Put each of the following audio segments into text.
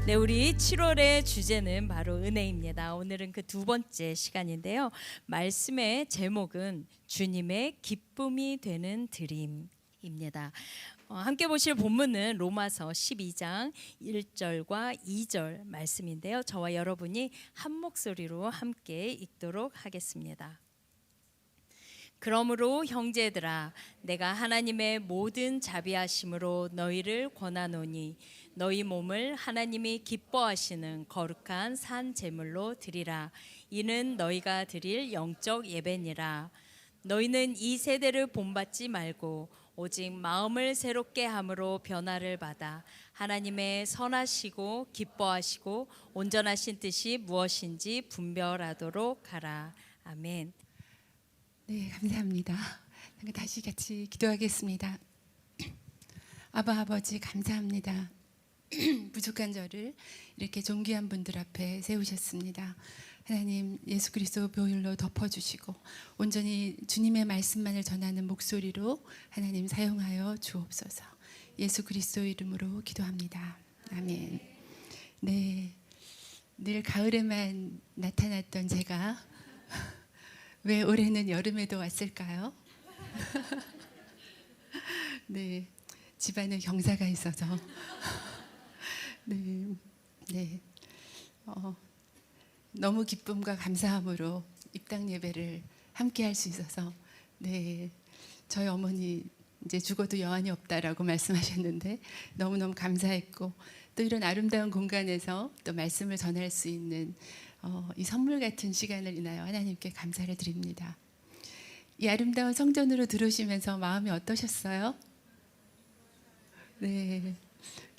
네, 우리 7월의 주제는 바로 은혜입니다. 오늘은 그 두 번째 시간인데요. 말씀의 제목은 주님의 기쁨이 되는 드림입니다. 함께 보실 본문은 로마서 12장 1절과 2절 말씀인데요. 저와 여러분이 한 목소리로 함께 읽도록 하겠습니다. 그러므로 형제들아, 내가 하나님의 모든 자비하심으로 너희를 권하노니 너희 몸을 하나님이 기뻐하시는 거룩한 산 제물로 드리라. 이는 너희가 드릴 영적 예배니라. 너희는 이 세대를 본받지 말고 오직 마음을 새롭게 함으로 변화를 받아 하나님의 선하시고 기뻐하시고 온전하신 뜻이 무엇인지 분별하도록 하라. 아멘. 네, 감사합니다. 다시 같이 기도하겠습니다. 아바 아버지 감사합니다. 부족한 저를 이렇게 존귀한 분들 앞에 세우셨습니다. 하나님, 예수 그리스도 보혈로 덮어주시고 온전히 주님의 말씀만을 전하는 목소리로 하나님 사용하여 주옵소서. 예수 그리스도 이름으로 기도합니다. 아멘. 네, 늘 가을에만 나타났던 제가 왜 올해는 여름에도 왔을까요? 네, 집안에 경사가 있어서 네, 너무 기쁨과 감사함으로 입당 예배를 함께 할 수 있어서 네, 저희 어머니 이제 죽어도 여한이 없다라고 말씀하셨는데 너무너무 감사했고 또 이런 아름다운 공간에서 또 말씀을 전할 수 있는 이 선물 같은 시간을 인하여 하나님께 감사를 드립니다. 이 아름다운 성전으로 들어오시면서 마음이 어떠셨어요? 네,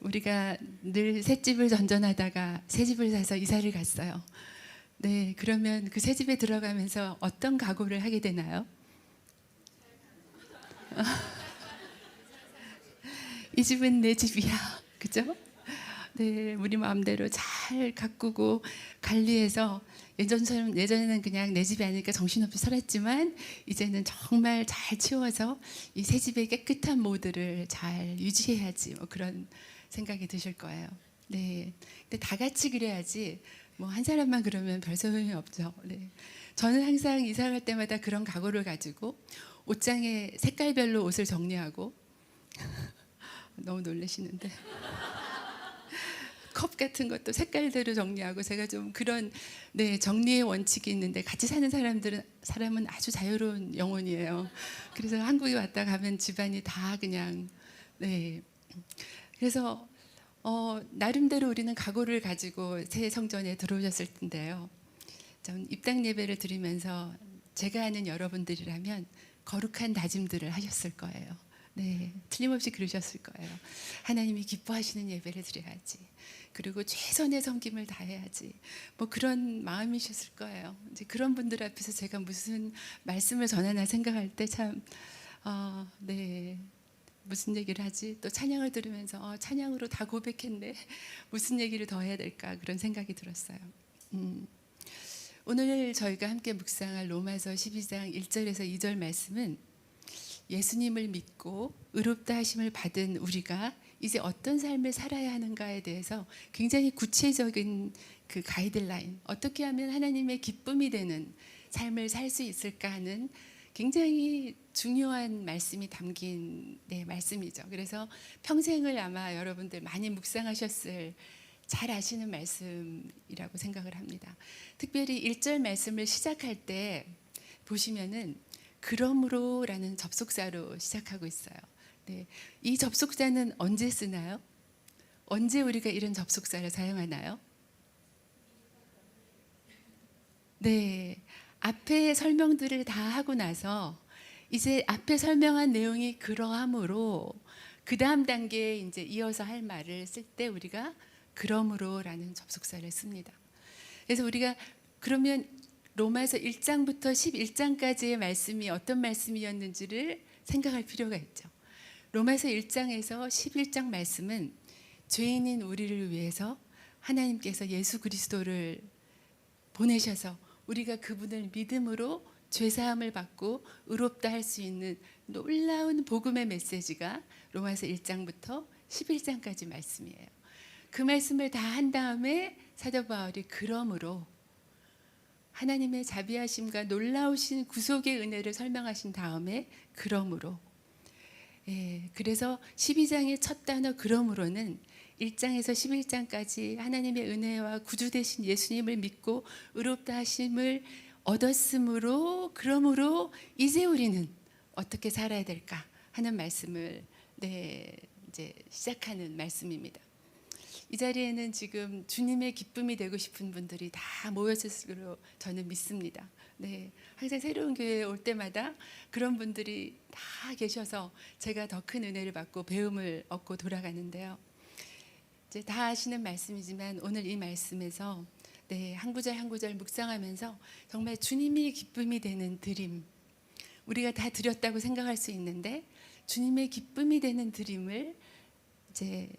우리가 늘 셋집을 전전하다가 새 집을 사서 이사를 갔어요. 네, 그러면 그 새 집에 들어가면서 어떤 각오를 하게 되나요? 이 집은 내 집이야, 그죠? 네, 우리 마음대로 잘 가꾸고 관리해서 예전에는 그냥 내 집이 아니니까 정신없이 살았지만 이제는 정말 잘 치워서 이 새 집의 깨끗한 모드를 잘 유지해야지 뭐 그런 생각이 드실 거예요. 네, 근데 다 같이 그래야지 뭐 한 사람만 그러면 별 소용이 없죠. 네, 저는 항상 이사 갈 때마다 그런 각오를 가지고 옷장에 색깔별로 옷을 정리하고 너무 놀라시는데. 컵 같은 것도 색깔대로 정리하고 제가 좀 그런 네, 정리의 원칙이 있는데 같이 사는 사람은 아주 자유로운 영혼이에요. 그래서 한국에 왔다 가면 집안이 다 그냥 네. 그래서 나름대로 우리는 각오를 가지고 새 성전에 들어오셨을 텐데요. 전 입당 예배를 드리면서 제가 아는 여러분들이라면 거룩한 다짐들을 하셨을 거예요. 네, 틀림없이 그러셨을 거예요. 하나님이 기뻐하시는 예배를 드려야지. 그리고 최선의 섬김을 다해야지. 뭐 그런 마음이셨을 거예요. 이제 그런 분들 앞에서 제가 무슨 말씀을 전하나 생각할 때 참, 네, 무슨 얘기를 하지? 또 찬양을 들으면서 찬양으로 다 고백했네. 무슨 얘기를 더 해야 될까? 그런 생각이 들었어요. 오늘 저희가 함께 묵상할 로마서 12장 1절에서 2절 말씀은 예수님을 믿고 의롭다 하심을 받은 우리가 이제 어떤 삶을 살아야 하는가에 대해서 굉장히 구체적인 그 가이드라인, 어떻게 하면 하나님의 기쁨이 되는 삶을 살 수 있을까 하는 굉장히 중요한 말씀이 담긴 말씀이죠. 그래서 평생을 아마 여러분들 많이 묵상하셨을 잘 아시는 말씀이라고 생각을 합니다. 특별히 1절 말씀을 시작할 때 보시면은 그러므로라는 접속사로 시작하고 있어요. 네, 이 접속사는 언제 쓰나요? 언제 우리가 이런 접속사를 사용하나요? 네, 앞에 설명들을 다 하고 나서 이제 앞에 설명한 내용이 그러함으로 그 다음 단계에 이제 이어서 할 말을 쓸 때 우리가 그러므로라는 접속사를 씁니다. 그래서 우리가 그러면 로마서 1장부터 11장까지의 말씀이 어떤 말씀이었는지를 생각할 필요가 있죠. 로마서 1장에서 11장 말씀은 죄인인 우리를 위해서 하나님께서 예수 그리스도를 보내셔서 우리가 그분을 믿음으로 죄사함을 받고 의롭다 할 수 있는 놀라운 복음의 메시지가 로마서 1장부터 11장까지 말씀이에요. 그 말씀을 다 한 다음에 사도 바울이 그러므로 하나님의 자비하심과 놀라우신 구속의 은혜를 설명하신 다음에 그러므로, 그래서 12장의 첫 단어 그러므로는 1장에서 11장까지 하나님의 은혜와 구주 되신 예수님을 믿고 의롭다 하심을 얻었으므로, 그러므로 이제 우리는 어떻게 살아야 될까 하는 말씀을 이제 시작하는 말씀입니다. 이 자리에는 지금 주님의 기쁨이 되고 싶은 분들이 다 모였을 것으로 저는 믿습니다. 항상 새로운 교회에 올 때마다 그런 분들이 다 계셔서 제가 더 큰 은혜를 받고 배움을 얻고 돌아가는데요. 이제 다 아시는 말씀이지만 오늘 이 말씀에서 한 구절 한 구절 묵상하면서 정말 주님이 기쁨이 되는 드림, 우리가 다 드렸다고 생각할 수 있는데 주님의 기쁨이 되는 드림을 이제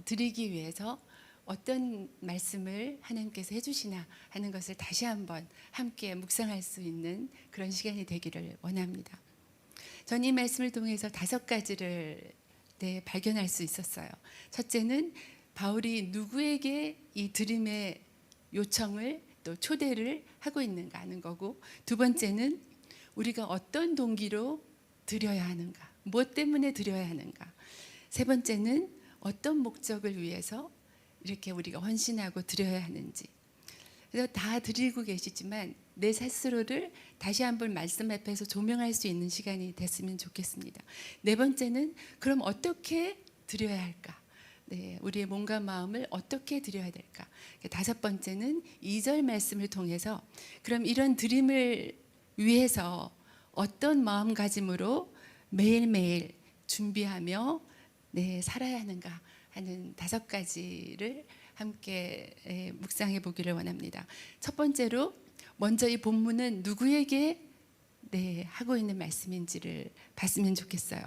드리기 위해서 어떤 말씀을 하나님께서 해주시나 하는 것을 다시 한번 함께 묵상할 수 있는 그런 시간이 되기를 원합니다. 전 이 말씀을 통해서 5가지를 발견할 수 있었어요. 첫째는 바울이 누구에게 이 드림의 요청을 또 초대를 하고 있는가 하는 거고, 두 번째는 우리가 어떤 동기로 드려야 하는가, 무엇 때문에 드려야 하는가, 세 번째는 어떤 목적을 위해서 이렇게 우리가 헌신하고 드려야 하는지. 그래서 다 드리고 계시지만 내 스스로를 다시 한번 말씀 앞에서 조명할 수 있는 시간이 됐으면 좋겠습니다. 네 번째는 그럼 어떻게 드려야 할까? 우리의 몸과 마음을 어떻게 드려야 될까? 다섯 번째는 2절 말씀을 통해서 그럼 이런 드림을 위해서 어떤 마음가짐으로 매일매일 준비하며 살아야 하는가 하는 5가지를 함께 묵상해 보기를 원합니다. 첫 번째로 먼저 이 본문은 누구에게 하고 있는 말씀인지를 봤으면 좋겠어요.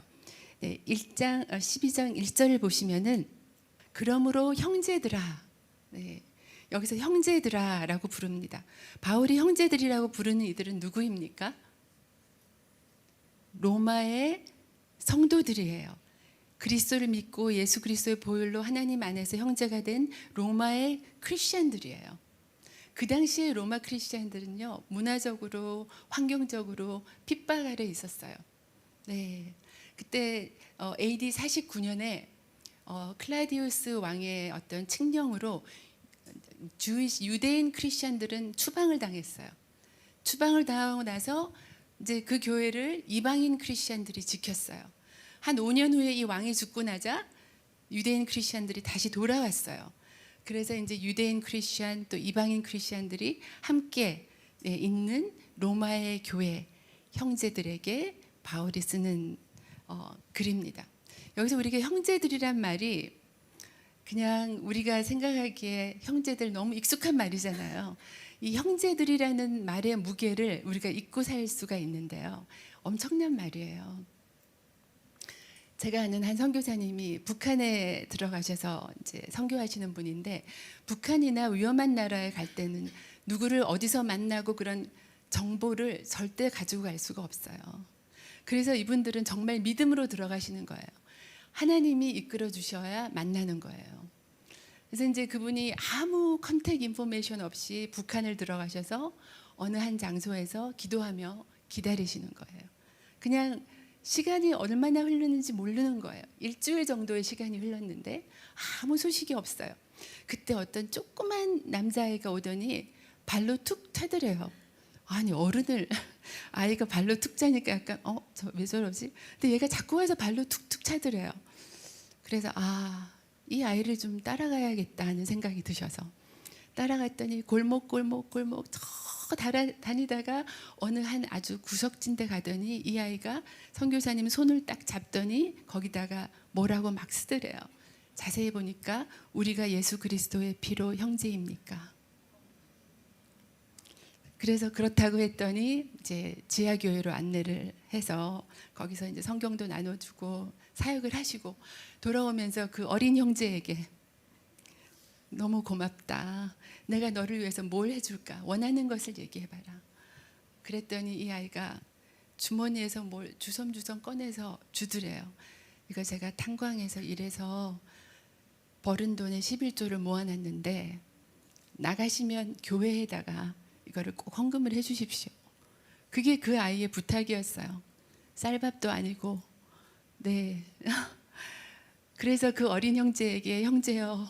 1장 12장 1절을 보시면은 그러므로 형제들아, 여기서 형제들아라고 부릅니다. 바울이 형제들이라고 부르는 이들은 누구입니까? 로마의 성도들이에요. 그리스도를 믿고 예수 그리스도의 보혈로 하나님 안에서 형제가 된 로마의 크리스천들이에요. 그 당시에 로마 크리스천들은요, 문화적으로 환경적으로 핍박 아래 있었어요. 그때 AD 49년에 클라디우스 왕의 어떤 칙령으로 유대인 크리스천들은 추방을 당했어요. 추방을 당하고 나서 이제 그 교회를 이방인 크리스천들이 지켰어요. 한 5년 후에 이 왕이 죽고 나자 유대인 크리스천들이 다시 돌아왔어요. 그래서 이제 유대인 크리스천 또 이방인 크리스천들이 함께 있는 로마의 교회 형제들에게 바울이 쓰는 글입니다. 여기서 우리가 형제들이란 말이 그냥 우리가 생각하기에 형제들 너무 익숙한 말이잖아요. 이 형제들이라는 말의 무게를 우리가 잊고 살 수가 있는데요. 엄청난 말이에요. 제가 아는 한 선교사님이 북한에 들어가셔서 이제 선교하시는 분인데, 북한이나 위험한 나라에 갈 때는 누구를 어디서 만나고 그런 정보를 절대 가지고 갈 수가 없어요. 그래서 이분들은 정말 믿음으로 들어가시는 거예요. 하나님이 이끌어 주셔야 만나는 거예요. 그래서 이제 그분이 아무 컨택 인포메이션 없이 북한을 들어가셔서 어느 한 장소에서 기도하며 기다리시는 거예요. 그냥 시간이 얼마나 흐르는지 모르는 거예요. 일주일 정도의 시간이 흘렀는데 아무 소식이 없어요. 그때 어떤 조그만 남자아이가 오더니 발로 툭 차더래요. 아니 어른을 아이가 발로 툭 차니까 약간 저 왜 저러지? 근데 얘가 자꾸 와서 발로 툭툭 차더래요. 그래서 이 아이를 좀 따라가야겠다 하는 생각이 드셔서 따라갔더니 골목 저 다니다가 어느 한 아주 구석진 데 가더니 이 아이가 선교사님 손을 딱 잡더니 거기다가 뭐라고 막 쓰더래요. 자세히 보니까 우리가 예수 그리스도의 피로 형제입니까? 그래서 그렇다고 했더니 이제 지하교회로 안내를 해서 거기서 이제 성경도 나눠주고 사역을 하시고 돌아오면서 그 어린 형제에게 너무 고맙다. 내가 너를 위해서 뭘 해줄까? 원하는 것을 얘기해봐라. 그랬더니 이 아이가 주머니에서 뭘 주섬주섬 꺼내서 주더래요. 이거 제가 탄광에서 일해서 벌은 돈의 11조를 모아놨는데 나가시면 교회에다가 이거를 꼭 헌금을 해주십시오. 그게 그 아이의 부탁이었어요. 쌀밥도 아니고. 네. 그래서 그 어린 형제에게 형제여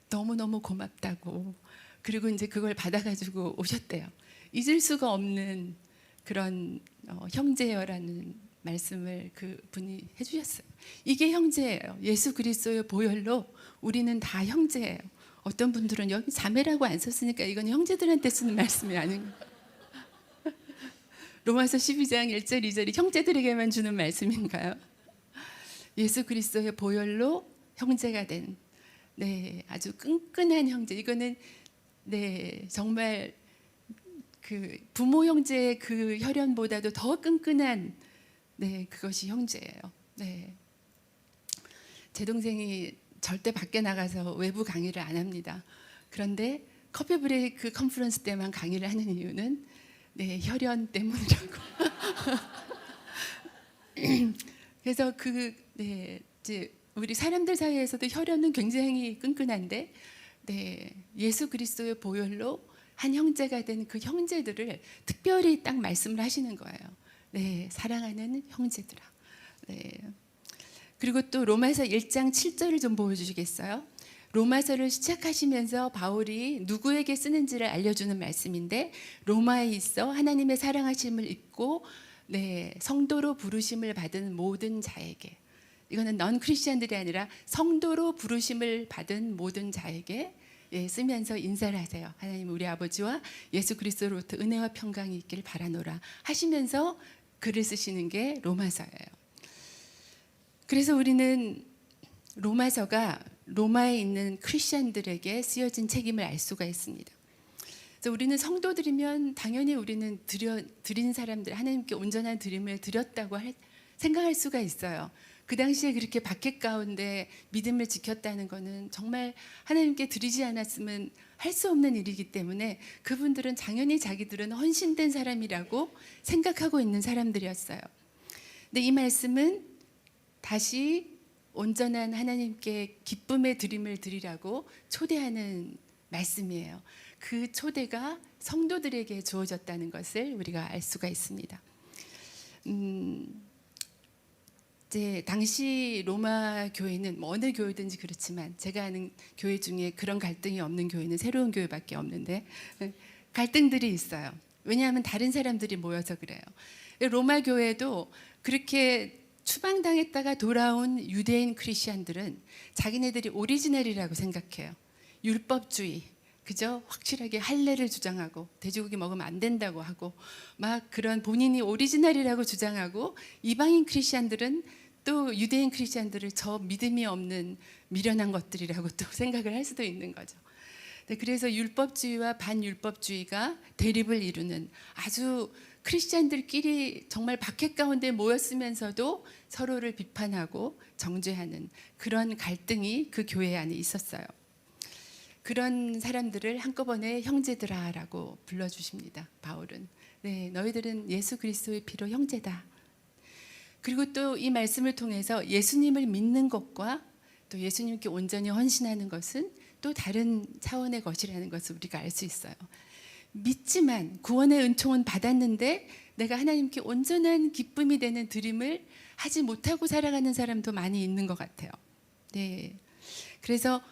너무너무 고맙다고, 그리고 이제 그걸 받아가지고 오셨대요. 잊을 수가 없는 그런 형제여라는 말씀을 그 분이 해주셨어요. 이게 형제예요. 예수 그리스도의 보혈로 우리는 다 형제예요. 어떤 분들은 여기 자매라고 안 썼으니까 이건 형제들한테 쓰는 말씀이 아닌가. 로마서 12장 1절 2절이 형제들에게만 주는 말씀인가요? 예수 그리스도의 보혈로 형제가 된, 네, 아주 끈끈한 형제. 이거는 네, 정말 그 부모 형제의 그 혈연보다도 더 끈끈한, 네, 그것이 형제예요. 네. 제 동생이 절대 밖에 나가서 외부 강의를 안 합니다. 그런데 커피 브레이크 컨퍼런스 때만 강의를 하는 이유는 네, 혈연 때문이라고. 그래서 네, 이제 우리 사람들 사이에서도 혈연은 굉장히 끈끈한데, 네, 예수 그리스도의 보혈로 한 형제가 된 그 형제들을 특별히 딱 말씀을 하시는 거예요. 네, 사랑하는 형제들아. 네. 그리고 또 로마서 1장 7절을 좀 보여주시겠어요? 로마서를 시작하시면서 바울이 누구에게 쓰는지를 알려주는 말씀인데, 로마에 있어 하나님의 사랑하심을 입고 네, 성도로 부르심을 받은 모든 자에게, 이거는 넌 크리스천들이 아니라 성도로 부르심을 받은 모든 자에게 예, 쓰면서 인사를 하세요. 하나님 우리 아버지와 예수 그리스도로부터 은혜와 평강이 있길 바라노라 하시면서 글을 쓰시는 게 로마서예요. 그래서 우리는 로마서가 로마에 있는 크리스천들에게 쓰여진 책임을 알 수가 있습니다. 그래서 우리는 성도들이면 당연히 우리는 드린 사람들, 하나님께 온전한 드림을 드렸다고 생각할 수가 있어요. 그 당시에 그렇게 박해 가운데 믿음을 지켰다는 것은 정말 하나님께 드리지 않았으면 할 수 없는 일이기 때문에 그분들은 당연히 자기들은 헌신된 사람이라고 생각하고 있는 사람들이었어요. 근데 이 말씀은 다시 온전한 하나님께 기쁨의 드림을 드리라고 초대하는 말씀이에요. 그 초대가 성도들에게 주어졌다는 것을 우리가 알 수가 있습니다. 이제 당시 로마 교회는 뭐 어느 교회든지 그렇지만 제가 아는 교회 중에 그런 갈등이 없는 교회는 새로운 교회밖에 없는데 갈등들이 있어요. 왜냐하면 다른 사람들이 모여서 그래요. 로마 교회도 그렇게 추방당했다가 돌아온 유대인 크리스천들은 자기네들이 오리지널이라고 생각해요. 율법주의, 그죠? 확실하게 할례를 주장하고 돼지고기 먹으면 안 된다고 하고 막 그런 본인이 오리지널이라고 주장하고, 이방인 크리스천들은 또 유대인 크리스천들을 저 믿음이 없는 미련한 것들이라고 또 생각을 할 수도 있는 거죠. 네, 그래서 율법주의와 반율법주의가 대립을 이루는, 아주 크리스천들끼리 정말 박해 가운데 모였으면서도 서로를 비판하고 정죄하는 그런 갈등이 그 교회 안에 있었어요. 그런 사람들을 한꺼번에 형제들아라고 불러주십니다. 바울은. 네, 너희들은 예수 그리스도의 피로 형제다. 그리고 또 이 말씀을 통해서 예수님을 믿는 것과 또 예수님께 온전히 헌신하는 것은 또 다른 차원의 것이라는 것을 우리가 알 수 있어요. 믿지만 구원의 은총은 받았는데 내가 하나님께 온전한 기쁨이 되는 드림을 하지 못하고 살아가는 사람도 많이 있는 것 같아요. 네. 그래서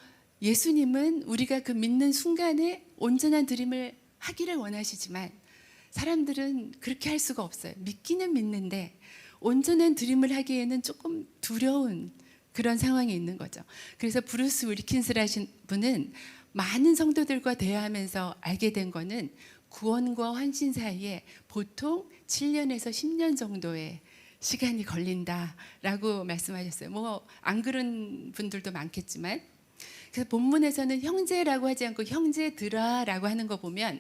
예수님은 우리가 그 믿는 순간에 온전한 드림을 하기를 원하시지만 사람들은 그렇게 할 수가 없어요. 믿기는 믿는데 온전한 드림을 하기에는 조금 두려운 그런 상황이 있는 거죠. 그래서 브루스 윌킨스라신 분은 많은 성도들과 대화하면서 알게 된 거는 구원과 헌신 사이에 보통 7년에서 10년 정도의 시간이 걸린다라고 말씀하셨어요. 뭐 안 그런 분들도 많겠지만, 그래서 본문에서는 형제라고 하지 않고 형제들아라고 하는 거 보면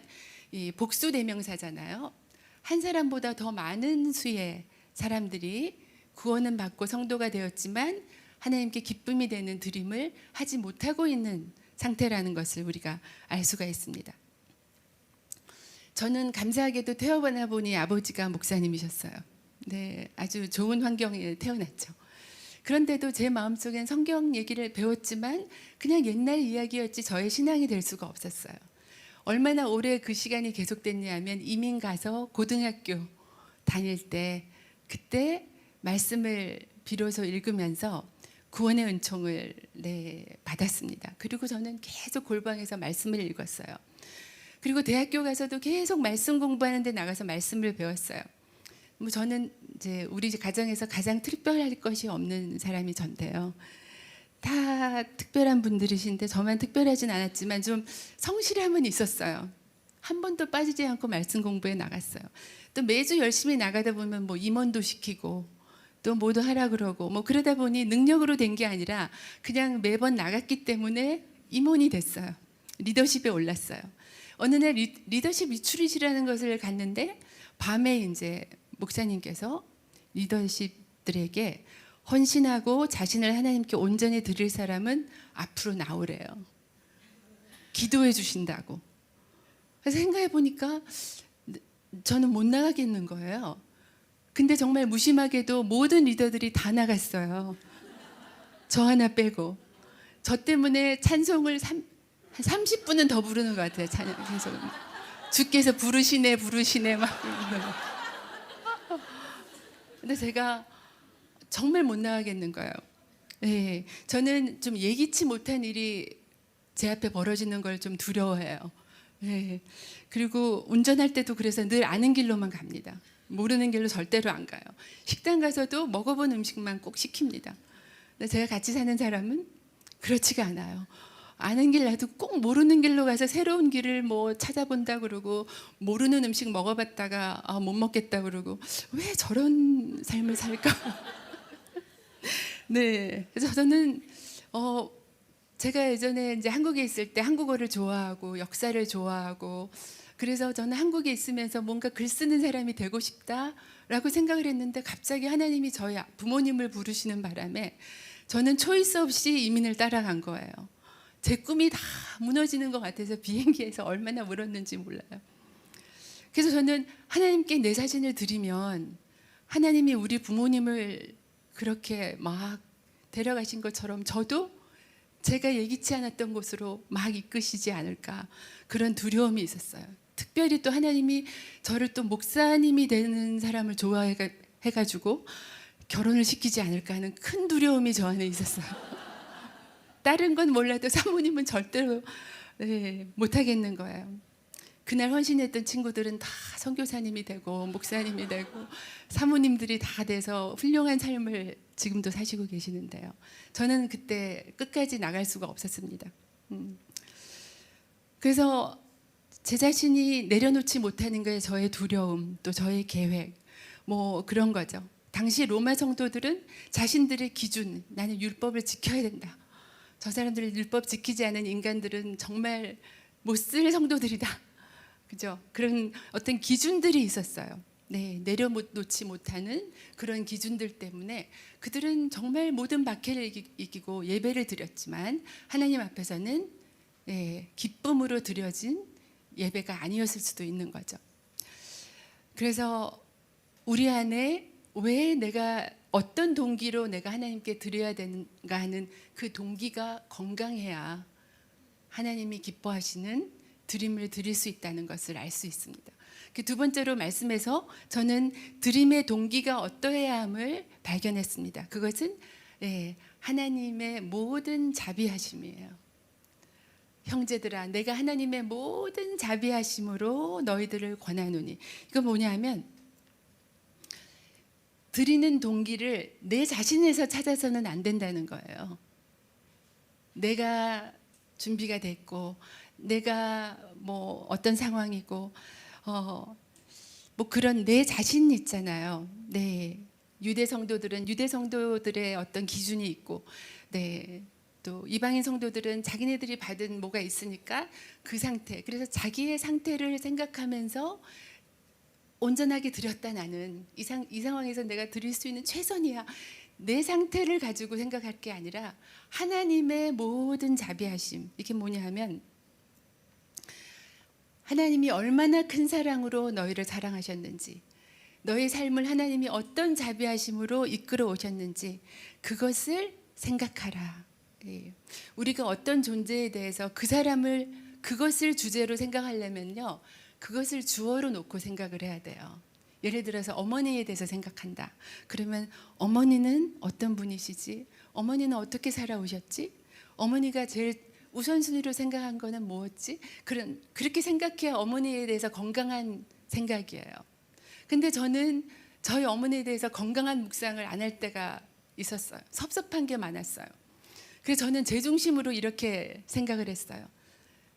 이 복수 대명사잖아요. 한 사람보다 더 많은 수의 사람들이 구원은 받고 성도가 되었지만 하나님께 기쁨이 되는 드림을 하지 못하고 있는 상태라는 것을 우리가 알 수가 있습니다. 저는 감사하게도 태어나 보니 아버지가 목사님이셨어요. 네, 아주 좋은 환경에 태어났죠. 그런데도 제 마음속엔 성경 얘기를 배웠지만 그냥 옛날 이야기였지 저의 신앙이 될 수가 없었어요. 얼마나 오래 그 시간이 계속됐냐면 이민 가서 고등학교 다닐 때 그때 말씀을 비로소 읽으면서 구원의 은총을 받았습니다. 그리고 저는 계속 골방에서 말씀을 읽었어요. 그리고 대학교 가서도 계속 말씀 공부하는데 나가서 말씀을 배웠어요. 뭐 저는 이제 우리 가정에서 가장 특별할 것이 없는 사람이 전데요. 다 특별한 분들이신데 저만 특별하진 않았지만 좀 성실함은 있었어요. 한 번도 빠지지 않고 말씀 공부에 나갔어요. 또 매주 열심히 나가다 보면 뭐 임원도 시키고 또 뭐도 하라 그러고 뭐 그러다 보니 능력으로 된 게 아니라 그냥 매번 나갔기 때문에 임원이 됐어요. 리더십에 올랐어요. 어느 날 리더십 리트릿이라는 것을 갔는데 밤에 이제 목사님께서 리더십들에게 헌신하고 자신을 하나님께 온전히 드릴 사람은 앞으로 나오래요. 기도해 주신다고. 그래서 생각해 보니까 저는 못 나가겠는 거예요. 근데 정말 무심하게도 모든 리더들이 다 나갔어요. 저 하나 빼고. 저 때문에 찬송을 한 30분은 더 부르는 것 같아요. 찬양 계속. 주께서 부르시네 부르시네 막 이러는 거. 근데 제가 정말 못 나가겠는 거예요. 네, 저는 좀 예기치 못한 일이 제 앞에 벌어지는 걸 좀 두려워해요. 네, 그리고 운전할 때도 그래서 늘 아는 길로만 갑니다. 모르는 길로 절대로 안 가요. 식당 가서도 먹어본 음식만 꼭 시킵니다. 근데 제가 같이 사는 사람은 그렇지가 않아요. 아는 길 나도 꼭 모르는 길로 가서 새로운 길을 뭐 찾아본다 그러고 모르는 음식 먹어봤다가 못 먹겠다 그러고 왜 저런 삶을 살까? 네, 그래서 저는 제가 예전에 이제 한국에 있을 때 한국어를 좋아하고 역사를 좋아하고 그래서 저는 한국에 있으면서 뭔가 글 쓰는 사람이 되고 싶다라고 생각을 했는데 갑자기 하나님이 저희 부모님을 부르시는 바람에 저는 초이스 없이 이민을 따라간 거예요. 제 꿈이 다 무너지는 것 같아서 비행기에서 얼마나 울었는지 몰라요. 그래서 저는 하나님께 내 자신을 드리면 하나님이 우리 부모님을 그렇게 막 데려가신 것처럼 저도 제가 예기치 않았던 곳으로 막 이끄시지 않을까 그런 두려움이 있었어요. 특별히 또 하나님이 저를 또 목사님이 되는 사람을 좋아해가지고 결혼을 시키지 않을까 하는 큰 두려움이 저 안에 있었어요. 다른 건 몰라도 사모님은 절대로 못하겠는 거예요. 그날 헌신했던 친구들은 다 선교사님이 되고 목사님이 되고 사모님들이 다 돼서 훌륭한 삶을 지금도 사시고 계시는데요. 저는 그때 끝까지 나갈 수가 없었습니다. 그래서 제 자신이 내려놓지 못하는 게 저의 두려움, 또 저의 계획, 뭐 그런 거죠. 당시 로마 성도들은 자신들의 기준, 나는 율법을 지켜야 된다. 저 사람들이 율법 지키지 않은 인간들은 정말 못 쓸 성도들이다. 그죠? 그런 어떤 기준들이 있었어요. 네, 내려놓지 못하는 그런 기준들 때문에 그들은 정말 모든 박해를 이기고 예배를 드렸지만 하나님 앞에서는 기쁨으로 드려진 예배가 아니었을 수도 있는 거죠. 그래서 우리 안에 왜 내가 어떤 동기로 내가 하나님께 드려야 되는가 하는 그 동기가 건강해야 하나님이 기뻐하시는 드림을 드릴 수 있다는 것을 알 수 있습니다. 그 두 번째로 말씀에서 저는 드림의 동기가 어떠해야 함을 발견했습니다. 그것은 하나님의 모든 자비하심이에요. 형제들아, 내가 하나님의 모든 자비하심으로 너희들을 권하노니. 이거 뭐냐면 드리는 동기를 내 자신에서 찾아서는 안 된다는 거예요. 내가 준비가 됐고 내가 뭐 어떤 상황이고 뭐 그런 내 자신 있잖아요. 네, 유대 성도들은 유대 성도들의 어떤 기준이 있고, 네, 또 이방인 성도들은 자기네들이 받은 뭐가 있으니까 그 상태. 그래서 자기의 상태를 생각하면서 온전하게 드렸다. 나는 이 상황에서 내가 드릴 수 있는 최선이야. 내 상태를 가지고 생각할 게 아니라 하나님의 모든 자비하심. 이게 뭐냐 하면 하나님이 얼마나 큰 사랑으로 너희를 사랑하셨는지, 너의 삶을 하나님이 어떤 자비하심으로 이끌어 오셨는지 그것을 생각하라. 예. 우리가 어떤 존재에 대해서 그 사람을 그것을 주제로 생각하려면요, 그것을 주어로 놓고 생각을 해야 돼요. 예를 들어서 어머니에 대해서 생각한다. 그러면 어머니는 어떤 분이시지? 어머니는 어떻게 살아오셨지? 어머니가 제일 우선순위로 생각한 거는 뭐였지? 그렇게 생각해야 어머니에 대해서 건강한 생각이에요. 근데 저는 저희 어머니에 대해서 건강한 묵상을 안 할 때가 있었어요. 섭섭한 게 많았어요. 그래서 저는 제 중심으로 이렇게 생각을 했어요.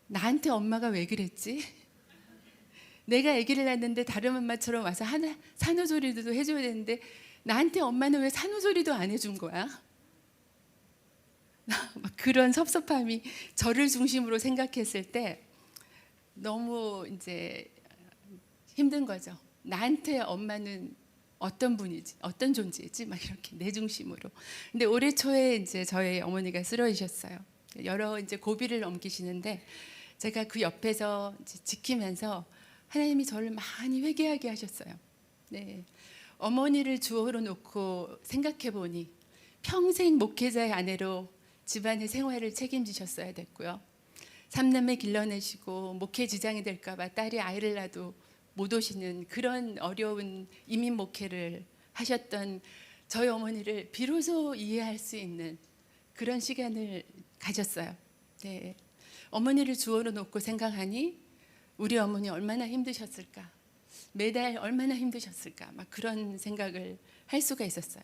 나한테 엄마가 왜 그랬지? 내가 아기를 낳았는데 다른 엄마처럼 와서 산후조리도 해줘야 되는데 나한테 엄마는 왜 산후조리도 안 해준 거야? 막 그런 섭섭함이 저를 중심으로 생각했을 때 너무 이제 힘든 거죠. 나한테 엄마는 어떤 분이지, 어떤 존재지, 막 이렇게 내 중심으로. 근데 올해 초에 이제 저희 어머니가 쓰러지셨어요. 여러 이제 고비를 넘기시는데 제가 그 옆에서 이제 지키면서 하나님이 저를 많이 회개하게 하셨어요. 네, 어머니를 주어로 놓고 생각해 보니 평생 목회자의 아내로 집안의 생활을 책임지셨어야 됐고요. 삼남매 길러내시고 목회 지장이 될까봐 딸이 아이를 낳아도 못 오시는 그런 어려운 이민 목회를 하셨던 저희 어머니를 비로소 이해할 수 있는 그런 시간을 가졌어요. 네. 어머니를 주어로 놓고 생각하니 우리 어머니 얼마나 힘드셨을까, 매달 얼마나 힘드셨을까, 막 그런 생각을 할 수가 있었어요.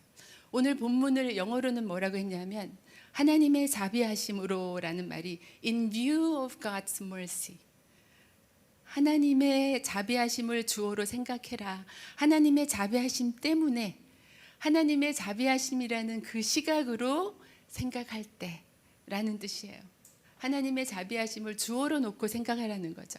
오늘 본문을 영어로는 뭐라고 했냐면 하나님의 자비하심으로라는 말이 in view of God's mercy. 하나님의 자비하심을 주어로 생각해라. 하나님의 자비하심 때문에, 하나님의 자비하심이라는 그 시각으로 생각할 때라는 뜻이에요. 하나님의 자비하심을 주어로 놓고 생각하라는 거죠.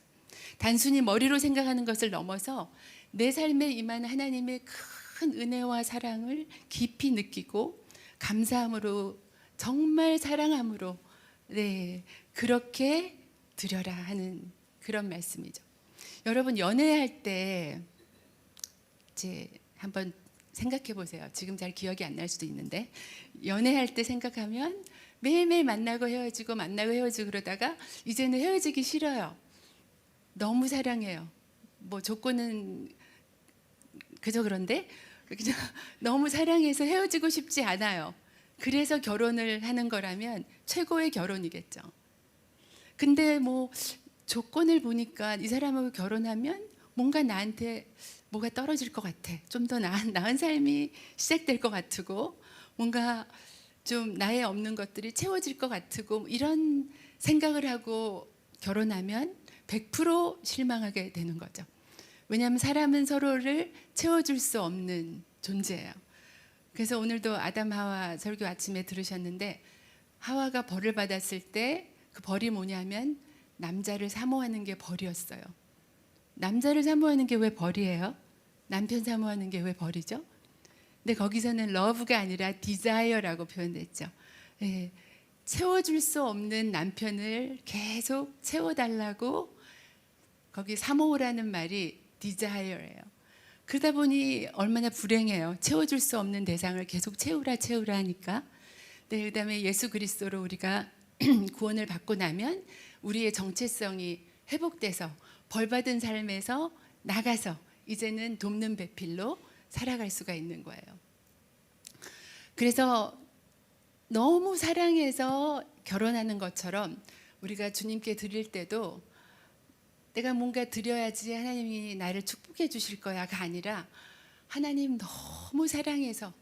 단순히 머리로 생각하는 것을 넘어서 내 삶에 임한 하나님의 큰 은혜와 사랑을 깊이 느끼고 감사함으로, 정말 사랑함으로, 네, 그렇게 드려라 하는 그런 말씀이죠. 여러분, 연애할 때 이제 한번 생각해 보세요. 지금 잘 기억이 안 날 수도 있는데, 연애할 때 생각하면 매일매일 만나고 헤어지고 만나고 헤어지고 그러다가 이제는 헤어지기 싫어요. 너무 사랑해요. 뭐 조건은 그저 그런데 그냥 너무 사랑해서 헤어지고 싶지 않아요. 그래서 결혼을 하는 거라면 최고의 결혼이겠죠. 근데 뭐 조건을 보니까 이 사람하고 결혼하면 뭔가 나한테 뭐가 떨어질 것 같아. 좀 더 나은 삶이 시작될 것 같고, 뭔가 좀 나의 없는 것들이 채워질 것 같고, 이런 생각을 하고 결혼하면 100% 실망하게 되는 거죠. 왜냐하면 사람은 서로를 채워줄 수 없는 존재예요. 그래서 오늘도 아담 하와 설교 아침에 들으셨는데, 하와가 벌을 받았을 때 그 벌이 뭐냐면 남자를 사모하는 게 벌이었어요. 남자를 사모하는 게 왜 벌이에요? 남편 사모하는 게 왜 벌이죠? 근데 거기서는 love가 아니라 desire라고 표현됐죠. 네, 채워줄 수 없는 남편을 계속 채워달라고, 거기 사모라는 말이 desire예요. 그러다 보니 얼마나 불행해요. 채워줄 수 없는 대상을 계속 채우라 하니까. 네, 그다음에 예수 그리스도로 우리가 구원을 받고 나면 우리의 정체성이 회복돼서 벌받은 삶에서 나가서 이제는 돕는 배필로 살아갈 수가 있는 거예요. 그래서 너무 사랑해서 결혼하는 것처럼 우리가 주님께 드릴 때도 내가 뭔가 드려야지 하나님이 나를 축복해 주실 거야가 아니라, 하나님 너무 사랑해서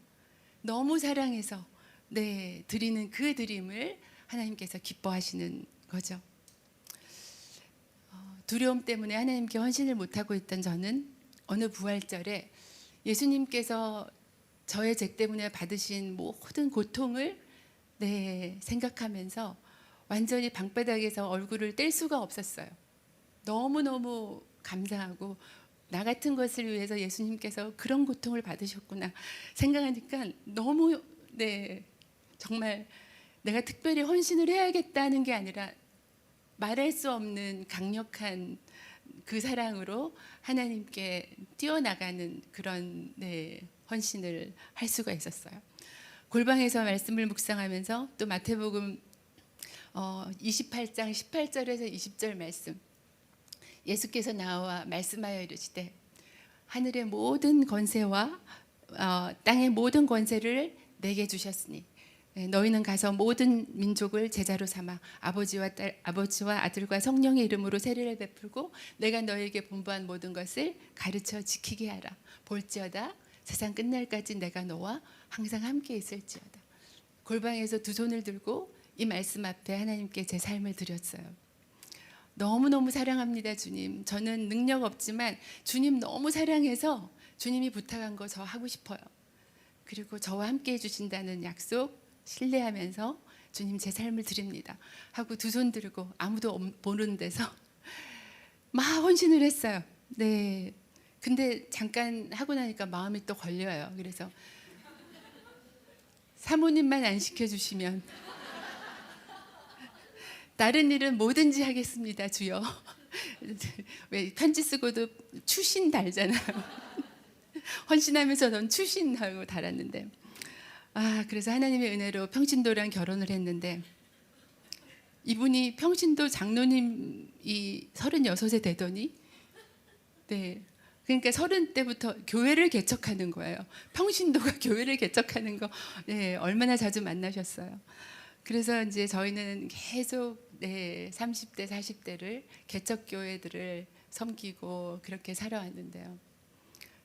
네, 드리는 그 드림을 하나님께서 기뻐하시는 거죠. 두려움 때문에 하나님께 헌신을 못하고 있던 저는 어느 부활절에 예수님께서 저의 죄 때문에 받으신 모든 고통을 네, 생각하면서 완전히 방바닥에서 얼굴을 뗄 수가 없었어요. 너무너무 감사하고, 나 같은 것을 위해서 예수님께서 그런 고통을 받으셨구나 생각하니까 너무, 네, 정말 내가 특별히 헌신을 해야겠다는 게 아니라 말할 수 없는 강력한 그 사랑으로 하나님께 뛰어나가는 그런 헌신을 할 수가 있었어요. 골방에서 말씀을 묵상하면서 또 마태복음 28장 18절에서 20절 말씀, 예수께서 나와 말씀하여 이르시되 하늘의 모든 권세와 땅의 모든 권세를 내게 주셨으니 너희는 가서 모든 민족을 제자로 삼아 아버지와 아들과 성령의 이름으로 세례를 베풀고 내가 너희에게 분부한 모든 것을 가르쳐 지키게 하라. 볼지어다 세상 끝날까지 내가 너와 항상 함께 있을지어다. 골방에서 두 손을 들고 이 말씀 앞에 하나님께 제 삶을 드렸어요. 너무너무 사랑합니다, 주님. 저는 능력 없지만 주님 너무 사랑해서 주님이 부탁한 거 저 하고 싶어요. 그리고 저와 함께 해주신다는 약속 신뢰하면서 주님 제 삶을 드립니다 하고 두 손 들고 아무도 보는 데서 막 헌신을 했어요. 네. 근데 잠깐 하고 나니까 마음이 또 걸려요. 그래서 사모님만 안 시켜주시면 다른 일은 뭐든지 하겠습니다, 주여. 왜 편지 쓰고도 추신 달잖아요. 헌신하면서 넌 추신하고 달았는데, 그래서 하나님의 은혜로 평신도랑 결혼을 했는데 이분이 평신도 장로님이 36에 되더니 그러니까 30대부터 교회를 개척하는 거예요. 평신도가 교회를 개척하는 거 얼마나 자주 만나셨어요. 그래서 이제 저희는 계속 30대 40대를 개척교회들을 섬기고 그렇게 살아왔는데요.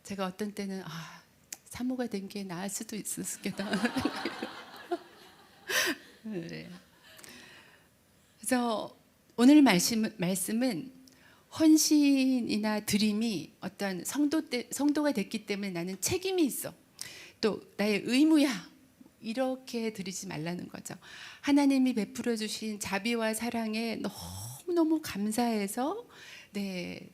제가 어떤 때는 사모가 된 게 나을 수도 있었겠다. 네. 그래서 오늘 말씀은 헌신이나 드림이 어떤 성도가 됐기 때문에 나는 책임이 있어. 또 나의 의무야. 이렇게 드리지 말라는 거죠. 하나님이 베풀어 주신 자비와 사랑에 너무너무 감사해서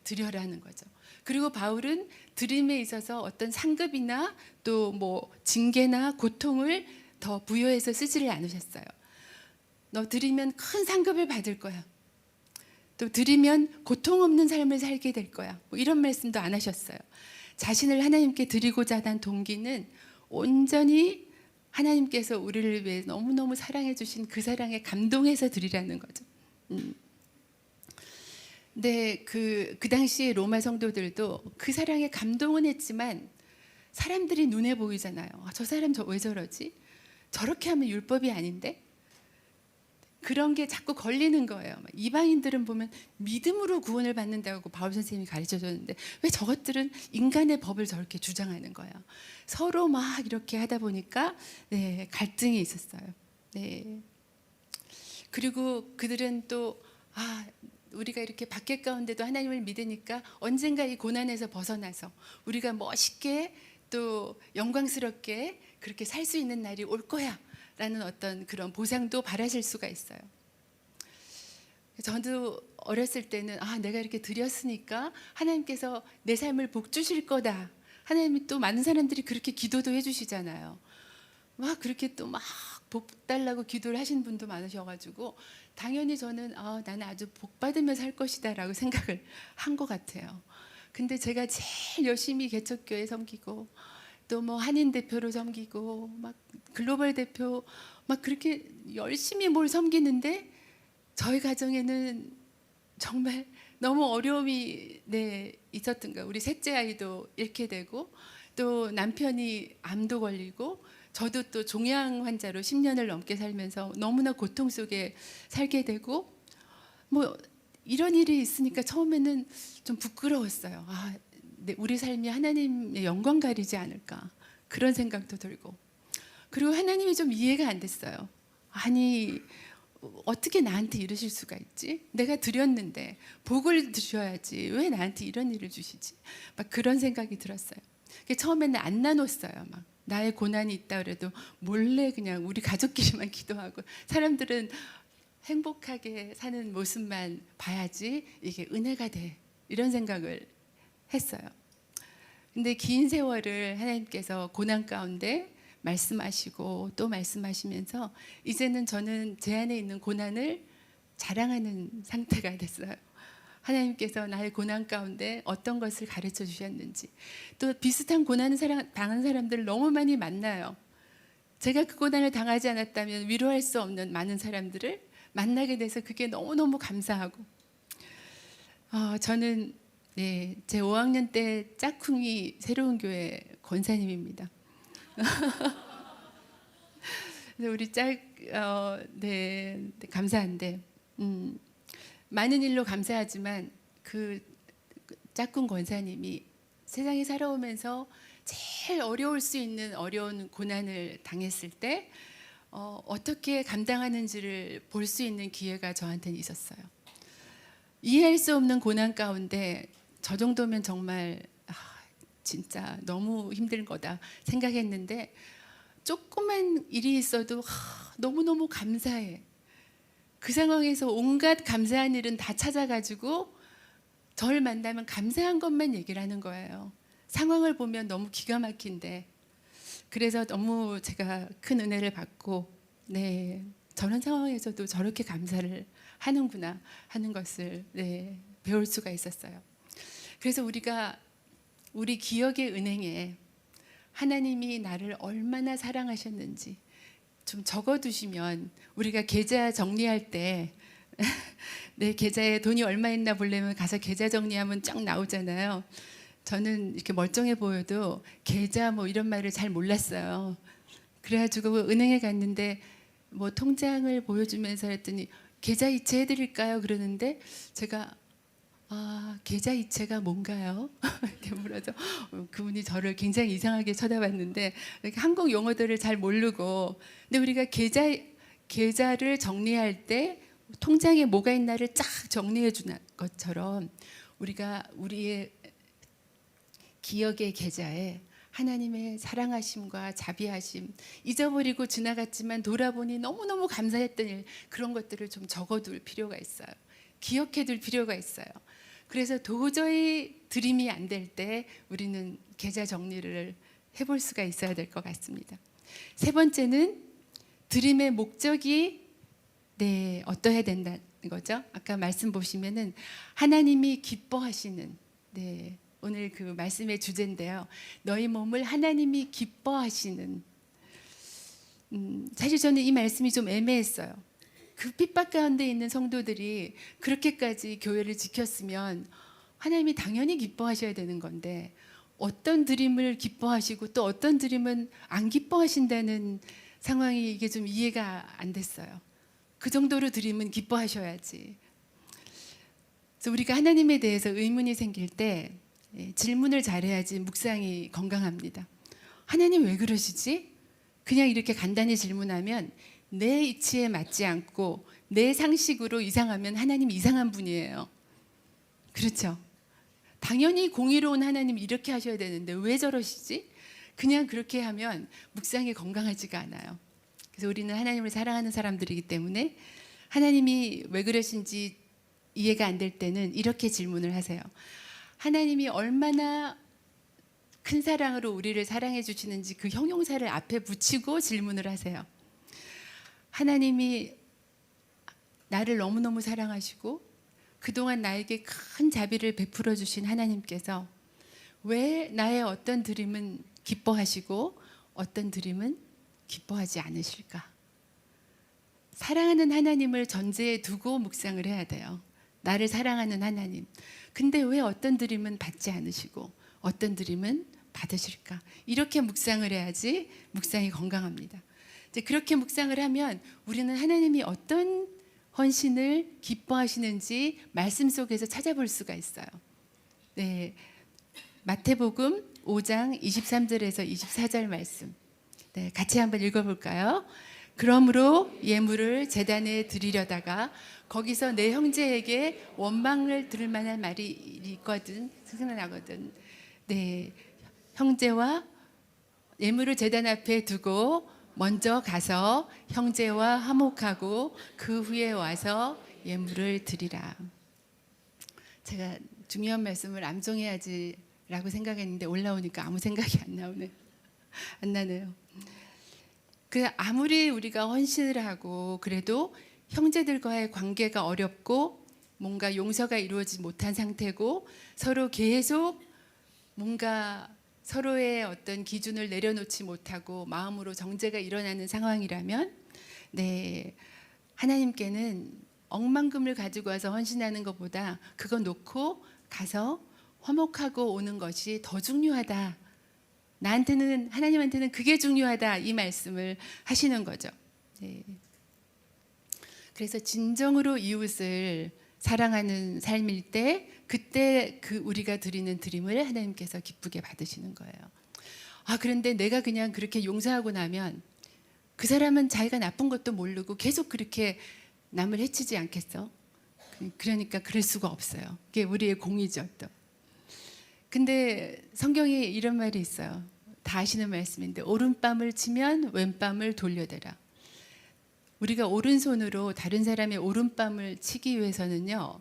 드려라는 거죠. 그리고 바울은 드림에 있어서 어떤 상급이나 또 뭐 징계나 고통을 더 부여해서 쓰지를 않으셨어요. 너 드리면 큰 상급을 받을 거야. 또 드리면 고통 없는 삶을 살게 될 거야. 뭐 이런 말씀도 안 하셨어요. 자신을 하나님께 드리고자 하는 동기는 온전히 하나님께서 우리를 위해 너무너무 사랑해 주신 그 사랑에 감동해서 드리라는 거죠. 근데 그 당시에 로마 성도들도 그 사랑에 감동은 했지만 사람들이 눈에 보이잖아요. 저 사람 왜 저러지? 저렇게 하면 율법이 아닌데? 그런 게 자꾸 걸리는 거예요. 이방인들은 보면 믿음으로 구원을 받는다고 바울 선생님이 가르쳐 줬는데 왜 저것들은 인간의 법을 저렇게 주장하는 거예요. 서로 막 이렇게 하다 보니까 갈등이 있었어요. 그리고 그들은 또 우리가 이렇게 밖에 가운데도 하나님을 믿으니까 언젠가 이 고난에서 벗어나서 우리가 멋있게 또 영광스럽게 그렇게 살 수 있는 날이 올 거야 라는 어떤 그런 보상도 바라실 수가 있어요. 저도 어렸을 때는 내가 이렇게 드렸으니까 하나님께서 내 삶을 복 주실 거다. 하나님이 또 많은 사람들이 그렇게 기도도 해주시잖아요. 막 그렇게 또 막 복 달라고 기도를 하신 분도 많으셔가지고 당연히 저는 나는 아주 복 받으며 살 것이다 라고 생각을 한 것 같아요. 근데 제가 제일 열심히 개척교회 섬기고 또 뭐 한인 대표로 섬기고 막 글로벌 대표 막 그렇게 열심히 뭘 섬기는데 저희 가정에는 정말 너무 어려움이 있었던 거예요. 우리 셋째 아이도 잃게 되고 또 남편이 암도 걸리고 저도 또 종양 환자로 10년을 넘게 살면서 너무나 고통 속에 살게 되고 뭐 이런 일이 있으니까 처음에는 좀 부끄러웠어요. 우리 삶이 하나님의 영광 가리지 않을까 그런 생각도 들고 그리고 하나님이 좀 이해가 안 됐어요. 아니 어떻게 나한테 이러실 수가 있지? 내가 드렸는데 복을 주셔야지 왜 나한테 이런 일을 주시지? 막 그런 생각이 들었어요. 처음에는 안 나눴어요. 막 나의 고난이 있다 그래도 몰래 그냥 우리 가족끼리만 기도하고 사람들은 행복하게 사는 모습만 봐야지 이게 은혜가 돼 이런 생각을 했어요. 근데 긴 세월을 하나님께서 고난 가운데 말씀하시고 또 말씀하시면서 이제는 저는 제 안에 있는 고난을 자랑하는 상태가 됐어요. 하나님께서 나의 고난 가운데 어떤 것을 가르쳐 주셨는지, 또 비슷한 고난을 당한 사람들을 너무 많이 만나요. 제가 그 고난을 당하지 않았다면 위로할 수 없는 많은 사람들을 만나게 돼서 그게 너무너무 감사하고, 저는 제 5학년 때 짝꿍이 새로운 교회 권사님입니다. 그래서 우리 감사한데, 많은 일로 감사하지만 그 짝꿍 권사님이 세상에 살아오면서 제일 어려울 수 있는 어려운 고난을 당했을 때 어떻게 감당하는지를 볼 수 있는 기회가 저한테는 있었어요. 이해할 수 없는 고난 가운데 저 정도면 정말 진짜 너무 힘든 거다 생각했는데, 조그만 일이 있어도 너무너무 감사해. 그 상황에서 온갖 감사한 일은 다 찾아가지고 저를 만나면 감사한 것만 얘기를 하는 거예요. 상황을 보면 너무 기가 막힌데, 그래서 너무 제가 큰 은혜를 받고, 저런 상황에서도 저렇게 감사를 하는구나 하는 것을 배울 수가 있었어요. 그래서 우리가 우리 기억의 은행에 하나님이 나를 얼마나 사랑하셨는지 좀 적어두시면, 우리가 계좌 정리할 때 내 계좌에 돈이 얼마 있나 보려면 가서 계좌 정리하면 쫙 나오잖아요. 저는 이렇게 멀쩡해 보여도 계좌 뭐 이런 말을 잘 몰랐어요. 그래가지고 은행에 갔는데 뭐 통장을 보여주면서 했더니 계좌 이체 해드릴까요? 그러는데 제가 계좌 이체가 뭔가요? 이렇게 물어서 그분이 저를 굉장히 이상하게 쳐다봤는데, 이렇게 한국 용어들을 잘 모르고, 근데 우리가 계좌를 정리할 때 통장에 뭐가 있나를 쫙 정리해 주는 것처럼 우리가 우리의 기억의 계좌에 하나님의 사랑하심과 자비하심, 잊어버리고 지나갔지만 돌아보니 너무너무 감사했던 일, 그런 것들을 좀 적어둘 필요가 있어요. 기억해둘 필요가 있어요. 그래서 도저히 드림이 안 될 때 우리는 계좌 정리를 해볼 수가 있어야 될 것 같습니다. 세 번째는 드림의 목적이 어떠해야 된다는 거죠. 아까 말씀 보시면은 하나님이 기뻐하시는, 오늘 그 말씀의 주제인데요. 너희 몸을 하나님이 기뻐하시는. 사실 저는 이 말씀이 좀 애매했어요. 그 핍박 가운데 있는 성도들이 그렇게까지 교회를 지켰으면 하나님이 당연히 기뻐하셔야 되는 건데, 어떤 드림을 기뻐하시고 또 어떤 드림은 안 기뻐하신다는 상황이, 이게 좀 이해가 안 됐어요. 그 정도로 드림은 기뻐하셔야지. 그래서 우리가 하나님에 대해서 의문이 생길 때 질문을 잘해야지 묵상이 건강합니다. 하나님 왜 그러시지? 그냥 이렇게 간단히 질문하면 내 이치에 맞지 않고 내 상식으로 이상하면 하나님 이상한 분이에요. 그렇죠? 당연히 공의로운 하나님 이렇게 하셔야 되는데 왜 저러시지? 그냥 그렇게 하면 묵상이 건강하지가 않아요. 그래서 우리는 하나님을 사랑하는 사람들이기 때문에 하나님이 왜 그러신지 이해가 안 될 때는 이렇게 질문을 하세요. 하나님이 얼마나 큰 사랑으로 우리를 사랑해 주시는지 그 형용사를 앞에 붙이고 질문을 하세요. 하나님이 나를 너무너무 사랑하시고 그동안 나에게 큰 자비를 베풀어 주신 하나님께서 왜 나의 어떤 드림은 기뻐하시고 어떤 드림은 기뻐하지 않으실까? 사랑하는 하나님을 전제에 두고 묵상을 해야 돼요. 나를 사랑하는 하나님. 근데 왜 어떤 드림은 받지 않으시고 어떤 드림은 받으실까? 이렇게 묵상을 해야지 묵상이 건강합니다. 이제 그렇게 묵상을 하면 우리는 하나님이 어떤 헌신을 기뻐하시는지 말씀 속에서 찾아볼 수가 있어요. 마태복음 5장 23절에서 24절 말씀. 같이 한번 읽어볼까요? 그러므로 예물을 제단에 드리려다가 거기서 내 형제에게 원망을 들을 만한 말이 있거든, 생각나거든. 형제와 예물을 제단 앞에 두고 먼저 가서 형제와 화목하고 그 후에 와서 예물을 드리라. 제가 중요한 말씀을 암송해야지라고 생각했는데 올라오니까 아무 생각이 안 나네요. 그 아무리 우리가 헌신을 하고 그래도 형제들과의 관계가 어렵고 뭔가 용서가 이루어지지 못한 상태고 서로 계속 뭔가 서로의 어떤 기준을 내려놓지 못하고 마음으로 정죄가 일어나는 상황이라면 네, 하나님께는 억만금을 가지고 와서 헌신하는 것보다 그거 놓고 가서 화목하고 오는 것이 더 중요하다. 나한테는 하나님한테는 그게 중요하다. 이 말씀을 하시는 거죠. 네. 그래서 진정으로 이웃을 사랑하는 삶일 때 그때 그 우리가 드리는 드림을 하나님께서 기쁘게 받으시는 거예요. 아, 그런데 내가 그냥 그렇게 용서하고 나면 그 사람은 자기가 나쁜 것도 모르고 계속 그렇게 남을 해치지 않겠어? 그러니까 그럴 수가 없어요. 그게 우리의 공이죠, 또. 근데 성경에 이런 말이 있어요. 다 아시는 말씀인데 오른뺨을 치면 왼뺨을 돌려대라. 우리가 오른손으로 다른 사람의 오른뺨을 치기 위해서는요,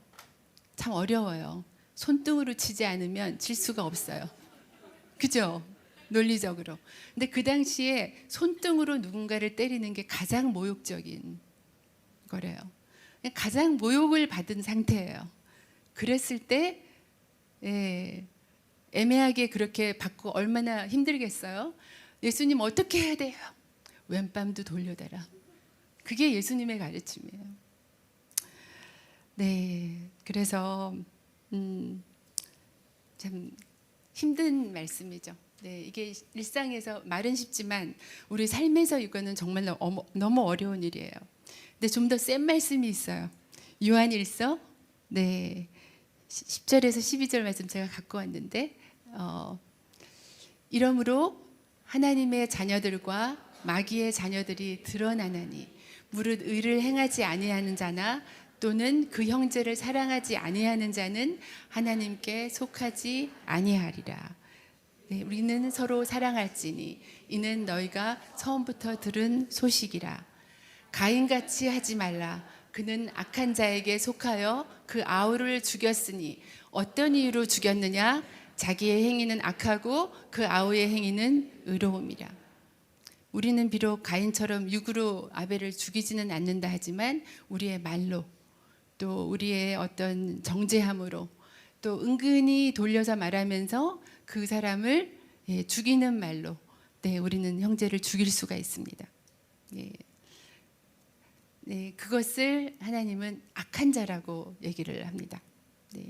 참 어려워요. 손등으로 치지 않으면 칠 수가 없어요. 그죠? 논리적으로. 근데 그 당시에 손등으로 누군가를 때리는 게 가장 모욕적인 거래요. 가장 모욕을 받은 상태예요. 그랬을 때 애매하게 그렇게 받고 얼마나 힘들겠어요? 예수님 어떻게 해야 돼요? 왼뺨도 돌려대라. 그게 예수님의 가르침이에요. 네, 그래서 참 힘든 말씀이죠. 네, 이게 일상에서 말은 쉽지만 우리 삶에서 이거는 정말 너무 어려운 일이에요. 근데 좀 더 센 말씀이 있어요. 요한일서 네, 10절에서 12절 말씀 제가 갖고 왔는데 이러므로 하나님의 자녀들과 마귀의 자녀들이 드러나나니 무릇 의를 행하지 아니하는 자나 또는 그 형제를 사랑하지 아니하는 자는 하나님께 속하지 아니하리라. 네, 우리는 서로 사랑할지니 이는 너희가 처음부터 들은 소식이라. 가인같이 하지 말라. 그는 악한 자에게 속하여 그 아우를 죽였으니 어떤 이유로 죽였느냐? 자기의 행위는 악하고 그 아우의 행위는 의로움이라. 우리는 비록 가인처럼 육으로 아벨을 죽이지는 않는다 하지만 우리의 말로 또 우리의 어떤 정죄함으로 또 은근히 돌려서 말하면서 그 사람을 죽이는 말로 네, 우리는 형제를 죽일 수가 있습니다. 네. 네, 그것을 하나님은 악한 자라고 얘기를 합니다. 네.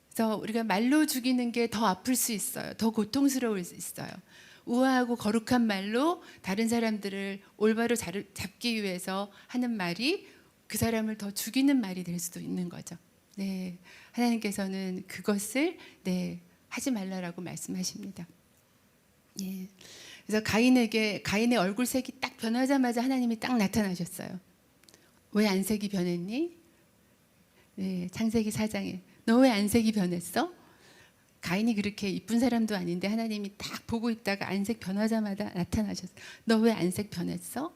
그래서 우리가 말로 죽이는 게 더 아플 수 있어요. 더 고통스러울 수 있어요. 우아하고 거룩한 말로 다른 사람들을 올바로 잡기 위해서 하는 말이 그 사람을 더 죽이는 말이 될 수도 있는 거죠. 네, 하나님께서는 그것을 네, 하지 말라라고 말씀하십니다. 예. 그래서 가인의 얼굴색이 딱 변하자마자 하나님이 딱 나타나셨어요. 왜 안색이 변했니? 네, 창세기 4장에 너 왜 안색이 변했어? 가인이 그렇게 이쁜 사람도 아닌데 하나님이 딱 보고 있다가 안색 변하자마자 나타나셨어요. 너 왜 안색 변했어?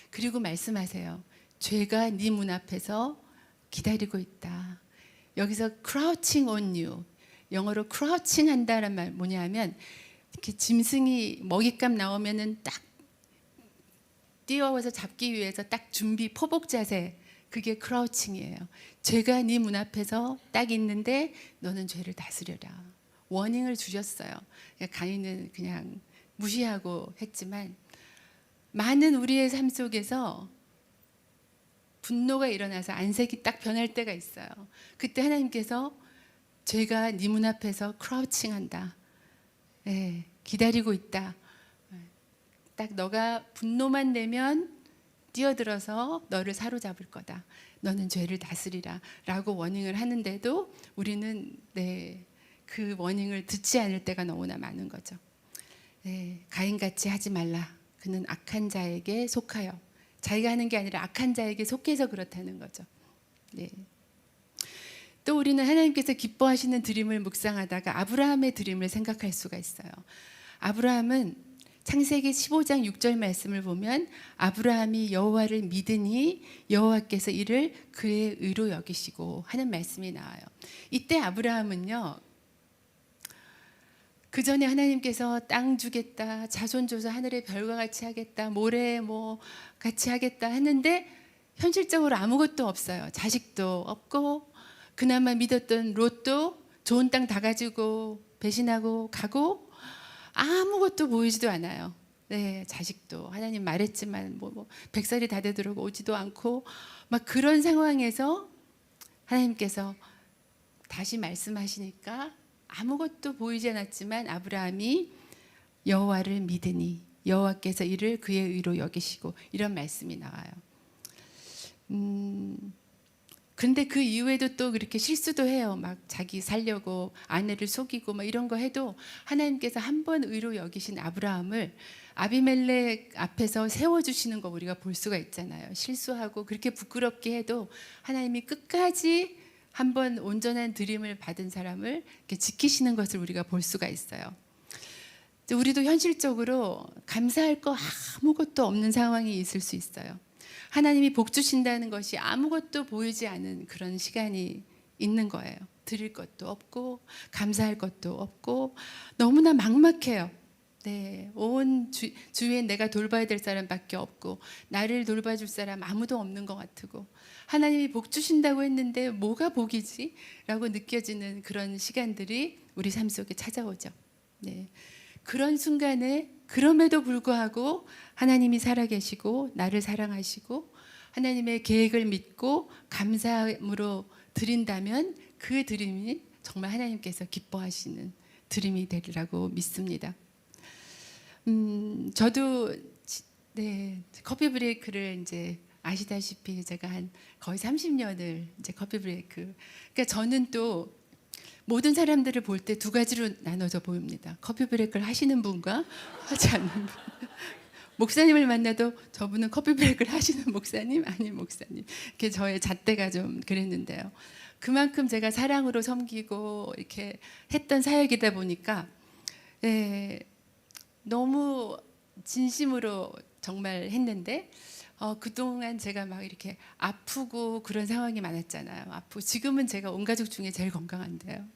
그리고 말씀하세요. 죄가 네 문 앞에서 기다리고 있다. 여기서 crouching on you, 영어로 crouching 한다는 말 뭐냐면 이렇게 짐승이 먹잇감 나오면은 딱 뛰어와서 잡기 위해서 딱 준비 포복 자세, 그게 크라우칭이에요. 죄가 네 문 앞에서 딱 있는데 너는 죄를 다스려라. 워닝을 주셨어요. 가인은 그냥 무시하고 했지만 많은 우리의 삶 속에서 분노가 일어나서 안색이 딱 변할 때가 있어요. 그때 하나님께서 죄가 네 문 앞에서 크라우칭한다. 네, 기다리고 있다. 딱 너가 분노만 내면 뛰어들어서 너를 사로잡을 거다. 너는 죄를 다스리라 라고 워닝을 하는데도 우리는 네, 그 워닝을 듣지 않을 때가 너무나 많은 거죠. 네, 가인같이 하지 말라. 그는 악한 자에게 속하여. 자기가 하는 게 아니라 악한 자에게 속해서 그렇다는 거죠. 네. 또 우리는 하나님께서 기뻐하시는 드림을 묵상하다가 아브라함의 드림을 생각할 수가 있어요. 아브라함은 창세기 15장 6절 말씀을 보면 아브라함이 여호와를 믿으니 여호와께서 이를 그의 의로 여기시고 하는 말씀이 나와요. 이때 아브라함은요, 그 전에 하나님께서 땅 주겠다, 자손 줘서 하늘의 별과 같이 하겠다, 모래 뭐 같이 하겠다 했는데 현실적으로 아무것도 없어요. 자식도 없고 그나마 믿었던 롯도 좋은 땅 다 가지고 배신하고 가고 아무것도 보이지도 않아요. 네, 자식도 하나님 말했지만 뭐 100살이 다 되도록 오지도 않고 막 그런 상황에서 하나님께서 다시 말씀하시니까 아무것도 보이지 않았지만 아브라함이 여호와를 믿으니 여호와께서 이를 그의 의로 여기시고 이런 말씀이 나와요. 근데 그 이후에도 또 그렇게 실수도 해요. 막 자기 살려고 아내를 속이고 막 이런 거 해도 하나님께서 한 번 의로 여기신 아브라함을 아비멜렉 앞에서 세워주시는 거 우리가 볼 수가 있잖아요. 실수하고 그렇게 부끄럽게 해도 하나님이 끝까지 한 번 온전한 드림을 받은 사람을 이렇게 지키시는 것을 우리가 볼 수가 있어요. 우리도 현실적으로 감사할 거 아무것도 없는 상황이 있을 수 있어요. 하나님이 복 주신다는 것이 아무것도 보이지 않은 그런 시간이 있는 거예요. 드릴 것도 없고 감사할 것도 없고 너무나 막막해요. 네, 온 주위에 내가 돌봐야 될 사람밖에 없고 나를 돌봐줄 사람 아무도 없는 것 같고 하나님이 복 주신다고 했는데 뭐가 복이지? 라고 느껴지는 그런 시간들이 우리 삶 속에 찾아오죠. 네, 그런 순간에 그럼에도 불구하고 하나님이 살아계시고 나를 사랑하시고 하나님의 계획을 믿고 감사함으로 드린다면 그 드림이 정말 하나님께서 기뻐하시는 드림이 되리라고 믿습니다. 저도 네, 커피 브레이크를 이제 아시다시피 제가 한 거의 30년을 이제 커피 브레이크. 그러니까 저는 또 모든 사람들을 볼 때 두 가지로 나눠져 보입니다. 커피 브레이크를 하시는 분과 하지 않는 분. 목사님을 만나도 저분은 커피 브레이크를 하시는 목사님 아닌 목사님. 이렇게 저의 잣대가 좀 그랬는데요. 그만큼 제가 사랑으로 섬기고 이렇게 했던 사역이다 보니까 너무 진심으로 정말 했는데 그동안 제가 막 이렇게 아프고 그런 상황이 많았잖아요. 아프고 지금은 제가 온 가족 중에 제일 건강한데요.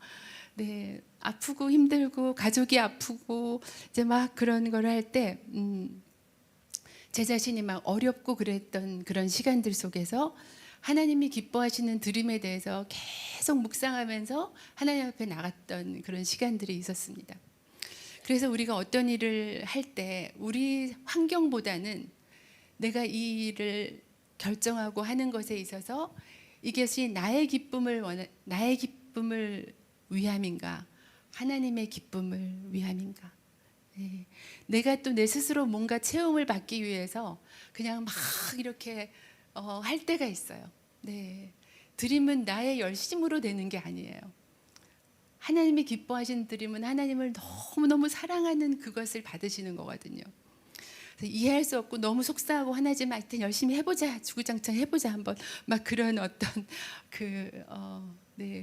네, 아프고 힘들고 가족이 아프고 이제 막 그런 걸 할 때 제 자신이 막 어렵고 그랬던 그런 시간들 속에서 하나님이 기뻐하시는 드림에 대해서 계속 묵상하면서 하나님 앞에 나갔던 그런 시간들이 있었습니다. 그래서 우리가 어떤 일을 할 때 우리 환경보다는 내가 이 일을 결정하고 하는 것에 있어서 이것이 나의 기쁨을 위함인가 하나님의 기쁨을 위함인가. 네. 내가 또 내 스스로 뭔가 체험을 받기 위해서 그냥 막 이렇게 할 때가 있어요. 네. 드림은 나의 열심으로 되는 게 아니에요. 하나님이 기뻐하시는 드림은 하나님을 너무너무 사랑하는 그것을 받으시는 거거든요. 이해할 수 없고 너무 속상하고 화나지만 하여튼 열심히 해보자, 주구장창 해보자 한번 막 그런 어떤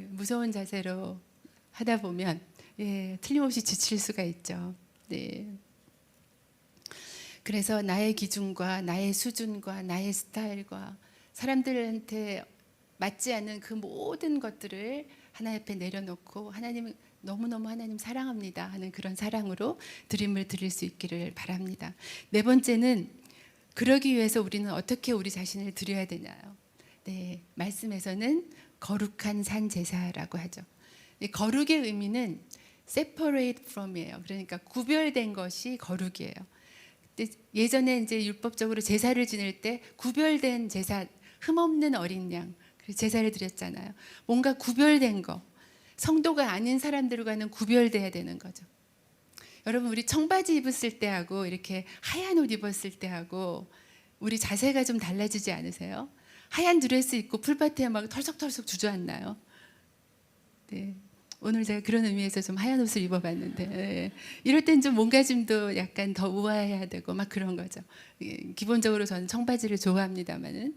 무서운 자세로 하다 보면 틀림없이 지칠 수가 있죠. 네. 그래서 나의 기준과 나의 수준과 나의 스타일과 사람들한테 맞지 않는 그 모든 것들을 하나님 앞에 내려놓고 하나님 너무너무 하나님 사랑합니다 하는 그런 사랑으로 드림을 드릴 수 있기를 바랍니다. 네 번째는 그러기 위해서 우리는 어떻게 우리 자신을 드려야 되나요? 네, 말씀에서는 거룩한 산 제사라고 하죠. 거룩의 의미는 separate from이에요. 그러니까 구별된 것이 거룩이에요. 예전에 이제 율법적으로 제사를 지낼 때 구별된 제사, 흠없는 어린 양 제사를 드렸잖아요. 뭔가 구별된 거, 성도가 아닌 사람들과는 구별돼야 되는 거죠. 여러분 우리 청바지 입었을 때하고 이렇게 하얀 옷 입었을 때하고 우리 자세가 좀 달라지지 않으세요? 하얀 드레스 입고 풀밭에 막 털썩털썩 주저앉나요? 네. 오늘 제가 그런 의미에서 좀 하얀 옷을 입어봤는데 이럴 땐 좀 몸가짐도 약간 더 우아해야 되고 막 그런 거죠. 기본적으로 저는 청바지를 좋아합니다만은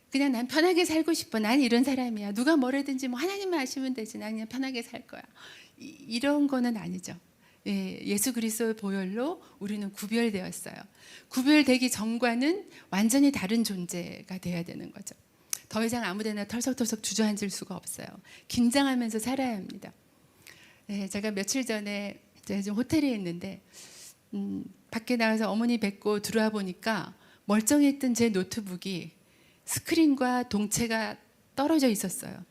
그냥 난 편하게 살고 싶어. 난 이런 사람이야. 누가 뭐라든지 뭐 하나님만 아시면 되지. 난 그냥 편하게 살 거야. 이런 거는 아니죠. 예수 그리스도의 보혈로 우리는 구별되었어요. 구별되기 전과는 완전히 다른 존재가 돼야 되는 거죠. 더 이상 아무데나 털썩털썩 주저앉을 수가 없어요. 긴장하면서 살아야 합니다. 제가 며칠 전에 제가 지금 호텔에 있는데 밖에 나가서 어머니 뵙고 들어와 보니까 멀쩡했던 제 노트북이 스크린과 동체가 떨어져 있었어요.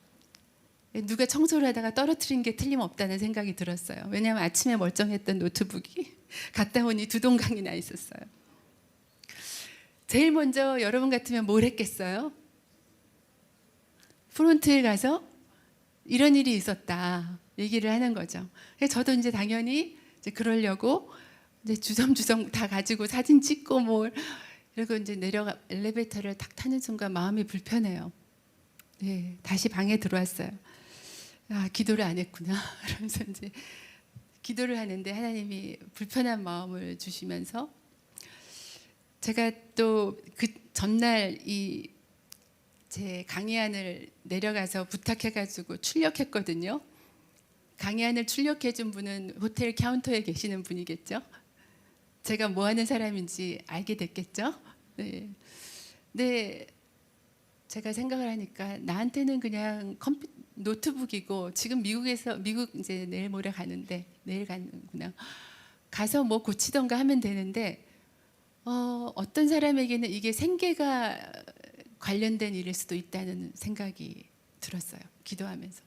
누가 청소를 하다가 떨어뜨린 게 틀림없다는 생각이 들었어요. 왜냐하면 아침에 멀쩡했던 노트북이 갔다 오니 두 동강이 나 있었어요. 제일 먼저 여러분 같으면 뭘 했겠어요? 프론트에 가서 이런 일이 있었다 얘기를 하는 거죠. 그래서 저도 이제 당연히 이제 그러려고 이제 주섬주섬 다 가지고 사진 찍고 뭘 그리고 이제 내려가 엘리베이터를 딱 타는 순간 마음이 불편해요. 네, 다시 방에 들어왔어요. 아, 기도를 안 했구나. 그러면서 이제 기도를 하는데 하나님이 불편한 마음을 주시면서 제가 또 그 전날 이 제 강의안을 내려가서 부탁해가지고 출력했거든요. 강의안을 출력해준 분은 호텔 카운터에 계시는 분이겠죠. 제가 뭐 하는 사람인지 알게 됐겠죠. 네. 네. 제가 생각을 하니까 나한테는 그냥 노트북이고 지금 미국 이제 내일 모레 가는데 내일 가는구나. 가서 뭐 고치던가 하면 되는데 어떤 사람에게는 이게 생계가 관련된 일일 수도 있다는 생각이 들었어요. 기도하면서.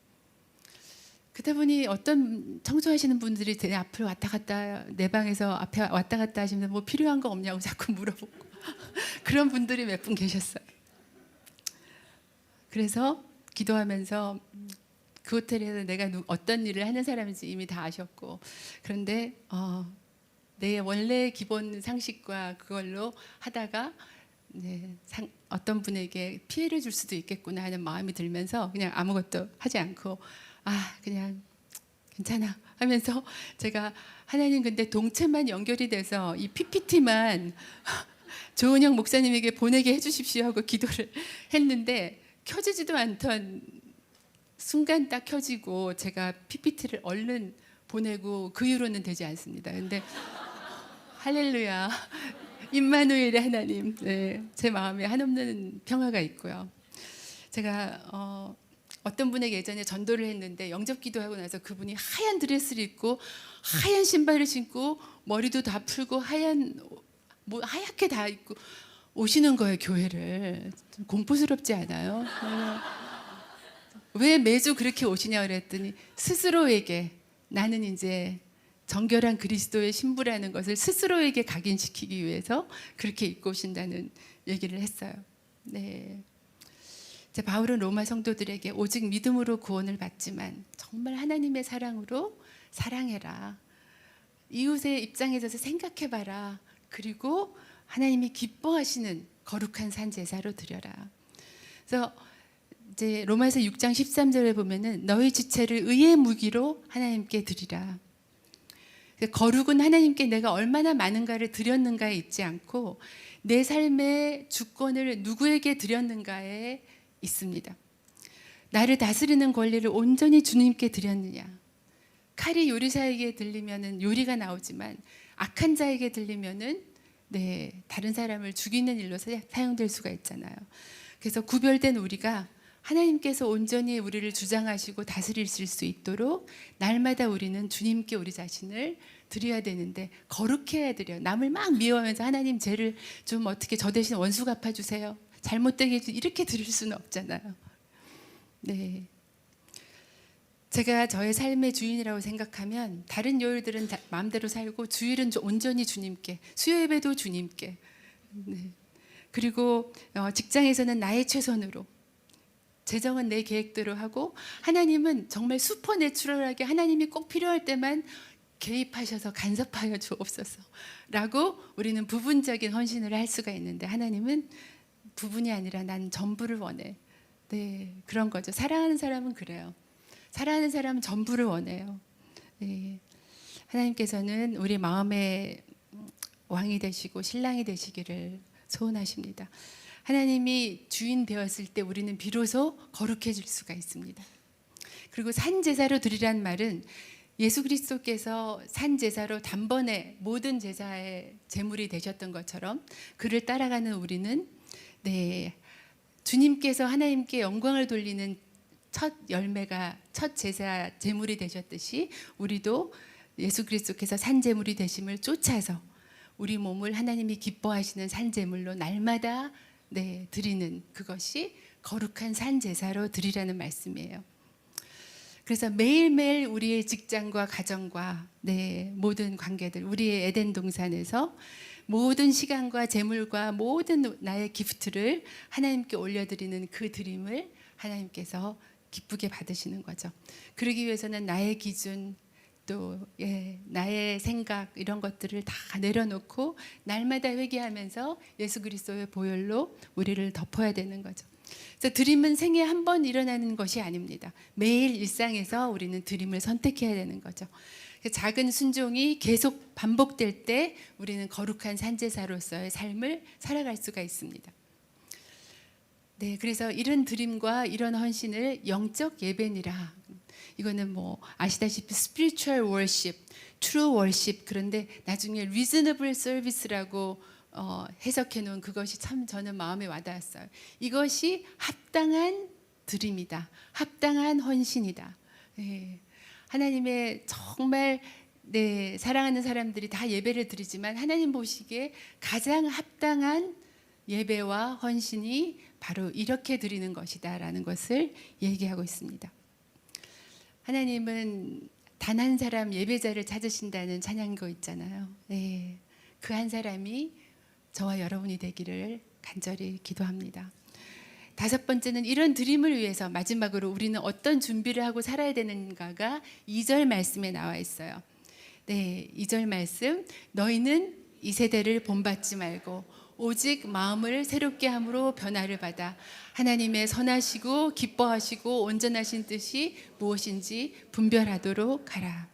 그러다 보니 어떤 청소하시는 분들이 내 앞을 왔다 갔다 내 방에서 앞에 왔다 갔다 하시면서 뭐 필요한 거 없냐고 자꾸 물어보고 그런 분들이 몇 분 계셨어요. 그래서 기도하면서 그 호텔에서 내가 어떤 일을 하는 사람인지 이미 다 아셨고 그런데 내 원래 기본 상식과 그걸로 하다가 어떤 분에게 피해를 줄 수도 있겠구나 하는 마음이 들면서 그냥 아무것도 하지 않고 그냥 괜찮아 하면서 제가 하나님 근데 동체만 연결이 돼서 이 PPT만 조은영 목사님에게 보내게 해주십시오 하고 기도를 했는데 켜지지도 않던 순간 딱 켜지고 제가 PPT를 얼른 보내고 그 이후로는 되지 않습니다. 근데 할렐루야 임마누엘의 하나님 제 마음에 한없는 평화가 있고요. 제가 어떤 분에게 예전에 전도를 했는데 영접 기도하고 나서 그분이 하얀 드레스를 입고 하얀 신발을 신고 머리도 다 풀고 하얗게 다 입고 오시는 거예요. 교회를. 좀 공포스럽지 않아요? 왜 매주 그렇게 오시냐 그랬더니 스스로에게 나는 이제 정결한 그리스도의 신부라는 것을 스스로에게 각인시키기 위해서 그렇게 입고 오신다는 얘기를 했어요. 네. 바울은 로마 성도들에게 오직 믿음으로 구원을 받지만 정말 하나님의 사랑으로 사랑해라. 이웃의 입장에 서서 생각해봐라. 그리고 하나님이 기뻐하시는 거룩한 산 제사로 드려라. 그래서 이제 로마서 6장 13절에 보면은 너희 지체를 의의 무기로 하나님께 드리라. 거룩은 하나님께 내가 얼마나 많은가를 드렸는가에 있지 않고 내 삶의 주권을 누구에게 드렸는가에 있습니다. 나를 다스리는 권리를 온전히 주님께 드렸느냐. 칼이 요리사에게 들리면은 요리가 나오지만 악한 자에게 들리면은 다른 사람을 죽이는 일로 사용될 수가 있잖아요. 그래서 구별된 우리가 하나님께서 온전히 우리를 주장하시고 다스리실 수 있도록 날마다 우리는 주님께 우리 자신을 드려야 되는데 거룩해야 드려요. 남을 막 미워하면서 하나님 죄를 좀 어떻게 저 대신 원수 갚아주세요. 잘못되게 이렇게 드릴 수는 없잖아요. 네. 제가 저의 삶의 주인이라고 생각하면 다른 요일들은 마음대로 살고 주일은 온전히 주님께, 수요 예배도 주님께. 네. 그리고 직장에서는 나의 최선으로, 재정은 내 계획대로 하고 하나님은 정말 슈퍼내추럴하게 하나님이 꼭 필요할 때만 개입하셔서 간섭하여 주옵소서 라고 우리는 부분적인 헌신을 할 수가 있는데 하나님은 부분이 아니라 난 전부를 원해. 네, 그런 거죠. 사랑하는 사람은 그래요. 사랑하는 사람은 전부를 원해요. 네. 하나님께서는 우리 마음의 왕이 되시고 신랑이 되시기를 소원하십니다. 하나님이 주인 되었을 때 우리는 비로소 거룩해질 수가 있습니다. 그리고 산 제사로 드리란 말은 예수 그리스도께서 산 제사로 단번에 모든 제사의 제물이 되셨던 것처럼 그를 따라가는 우리는 주님께서 하나님께 영광을 돌리는 첫 열매가 첫 제사 제물이 되셨듯이 우리도 예수 그리스도께서 산 제물이 되심을 쫓아서 우리 몸을 하나님이 기뻐하시는 산 제물로 날마다 드리는 그것이 거룩한 산 제사로 드리라는 말씀이에요. 그래서 매일매일 우리의 직장과 가정과 모든 관계들, 우리의 에덴 동산에서 모든 시간과 재물과 모든 나의 기프트를 하나님께 올려드리는 그 드림을 하나님께서 기쁘게 받으시는 거죠. 그러기 위해서는 나의 기준, 또 나의 생각 이런 것들을 다 내려놓고 날마다 회개하면서 예수 그리스도의 보혈로 우리를 덮어야 되는 거죠. 그래서 드림은 생애에 한 번 일어나는 것이 아닙니다. 매일 일상에서 우리는 드림을 선택해야 되는 거죠. 작은 순종이 계속 반복될 때 우리는 거룩한 산제사로서의 삶을 살아갈 수가 있습니다. 그래서 이런 드림과 이런 헌신을 영적 예배니라. 이거는 뭐 아시다시피 spiritual worship, true worship, 그런데 나중에 reasonable service라고 해석해 놓은 그것이 참 저는 마음에 와닿았어요. 이것이 합당한 드림이다. 합당한 헌신이다. 하나님의 정말 사랑하는 사람들이 다 예배를 드리지만 하나님 보시기에 가장 합당한 예배와 헌신이 바로 이렇게 드리는 것이다 라는 것을 얘기하고 있습니다. 하나님은 단 한 사람 예배자를 찾으신다는 찬양거 있잖아요. 그 한 사람이 저와 여러분이 되기를 간절히 기도합니다. 다섯 번째는 이런 드림을 위해서 마지막으로 우리는 어떤 준비를 하고 살아야 되는가가 2절 말씀에 나와 있어요. 2절 말씀, 너희는 이 세대를 본받지 말고 오직 마음을 새롭게 함으로 변화를 받아 하나님의 선하시고 기뻐하시고 온전하신 뜻이 무엇인지 분별하도록 하라.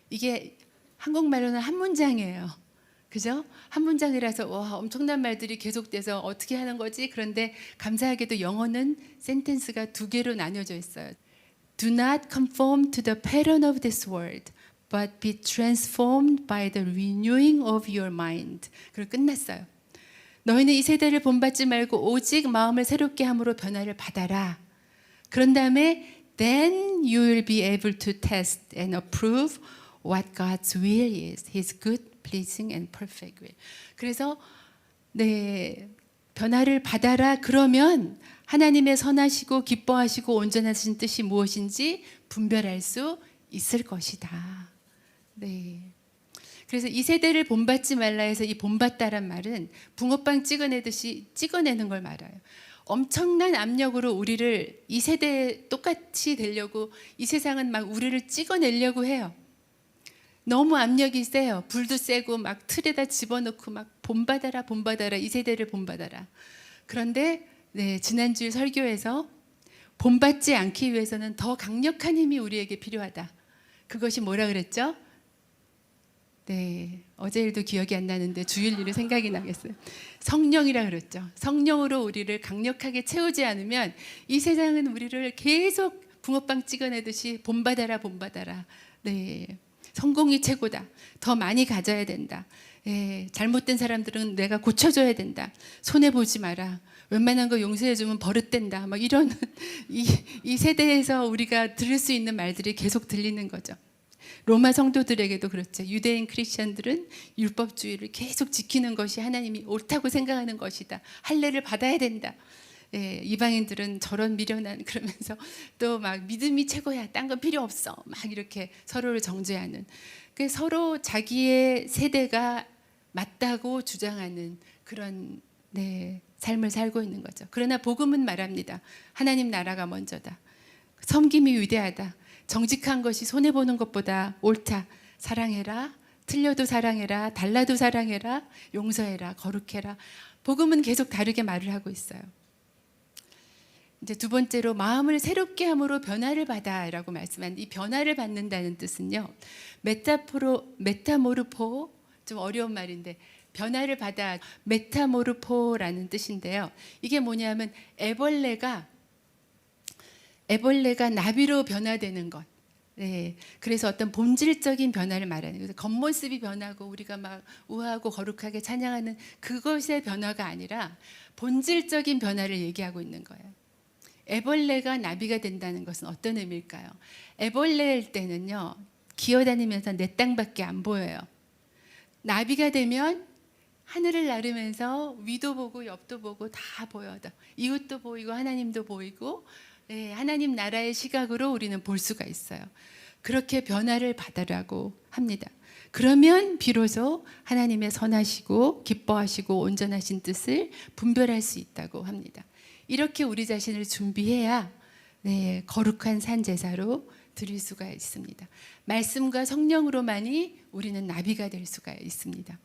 이게 한국말로는 한 문장이에요. 그죠? 한 문장이라서 와, 엄청난 말들이 계속돼서 어떻게 하는 거지? 그런데 감사하게도 영어는 센텐스가 2개로 나뉘어져 있어요. Do not conform to the pattern of this world, but be transformed by the renewing of your mind. 그리고 끝났어요. 너희는 이 세대를 본받지 말고 오직 마음을 새롭게 함으로 변화를 받아라. 그런 다음에 then you will be able to test and approve what God's will is, His good, pleasing and perfect will. 그래서 변화를 받아라. 그러면 하나님의 선하시고 기뻐하시고 온전하신 뜻이 무엇인지 분별할 수 있을 것이다. 그래서 이 세대를 본받지 말라 해서 이 본받다란 말은 붕어빵 찍어내듯이 찍어내는 걸 말아요. 엄청난 압력으로 우리를 이 세대에 똑같이 되려고 이 세상은 막 우리를 찍어내려고 해요. 너무 압력이 세요. 불도 세고 막 틀에다 집어넣고 막 본받아라 본받아라 이 세대를 본받아라. 그런데 지난주일 설교에서 본받지 않기 위해서는 더 강력한 힘이 우리에게 필요하다. 그것이 뭐라 그랬죠? 어제 일도 기억이 안 나는데 주일 일은 생각이 나겠어요. 성령이라 그랬죠. 성령으로 우리를 강력하게 채우지 않으면 이 세상은 우리를 계속 붕어빵 찍어내듯이 본받아라 본받아라. 성공이 최고다. 더 많이 가져야 된다. 잘못된 사람들은 내가 고쳐줘야 된다. 손해보지 마라. 웬만한 거 용서해주면 버릇된다. 막 이런 이 세대에서 우리가 들을 수 있는 말들이 계속 들리는 거죠. 로마 성도들에게도 그렇죠. 유대인 크리스천들은 율법주의를 계속 지키는 것이 하나님이 옳다고 생각하는 것이다. 할례를 받아야 된다. 이방인들은 저런 미련한 그러면서 또 막 믿음이 최고야. 딴 건 필요 없어. 막 이렇게 서로를 정죄하는. 서로 자기의 세대가 맞다고 주장하는 그런 삶을 살고 있는 거죠. 그러나 복음은 말합니다. 하나님 나라가 먼저다. 섬김이 위대하다. 정직한 것이 손해보는 것보다 옳다. 사랑해라. 틀려도 사랑해라. 달라도 사랑해라. 용서해라. 거룩해라. 복음은 계속 다르게 말을 하고 있어요. 이제 두 번째로 마음을 새롭게 함으로 변화를 받아라고 말씀한 이 변화를 받는다는 뜻은요. 메타모르포 좀 어려운 말인데 변화를 받아 메타모르포라는 뜻인데요. 이게 뭐냐면 애벌레가 나비로 변화되는 것. 그래서 어떤 본질적인 변화를 말하는 거예요. 겉모습이 변하고 우리가 막 우아하고 거룩하게 찬양하는 그것의 변화가 아니라 본질적인 변화를 얘기하고 있는 거예요. 애벌레가 나비가 된다는 것은 어떤 의미일까요? 애벌레일 때는요, 기어다니면서 내 땅밖에 안 보여요. 나비가 되면 하늘을 나르면서 위도 보고 옆도 보고 다 보여요. 이웃도 보이고 하나님도 보이고, 네, 하나님 나라의 시각으로 우리는 볼 수가 있어요. 그렇게 변화를 받으라고 합니다. 그러면 비로소 하나님의 선하시고 기뻐하시고 온전하신 뜻을 분별할 수 있다고 합니다. 이렇게 우리 자신을 준비해야 네, 거룩한 산 제사로 드릴 수가 있습니다. 말씀과 성령으로만이 우리는 나비가 될 수가 있습니다.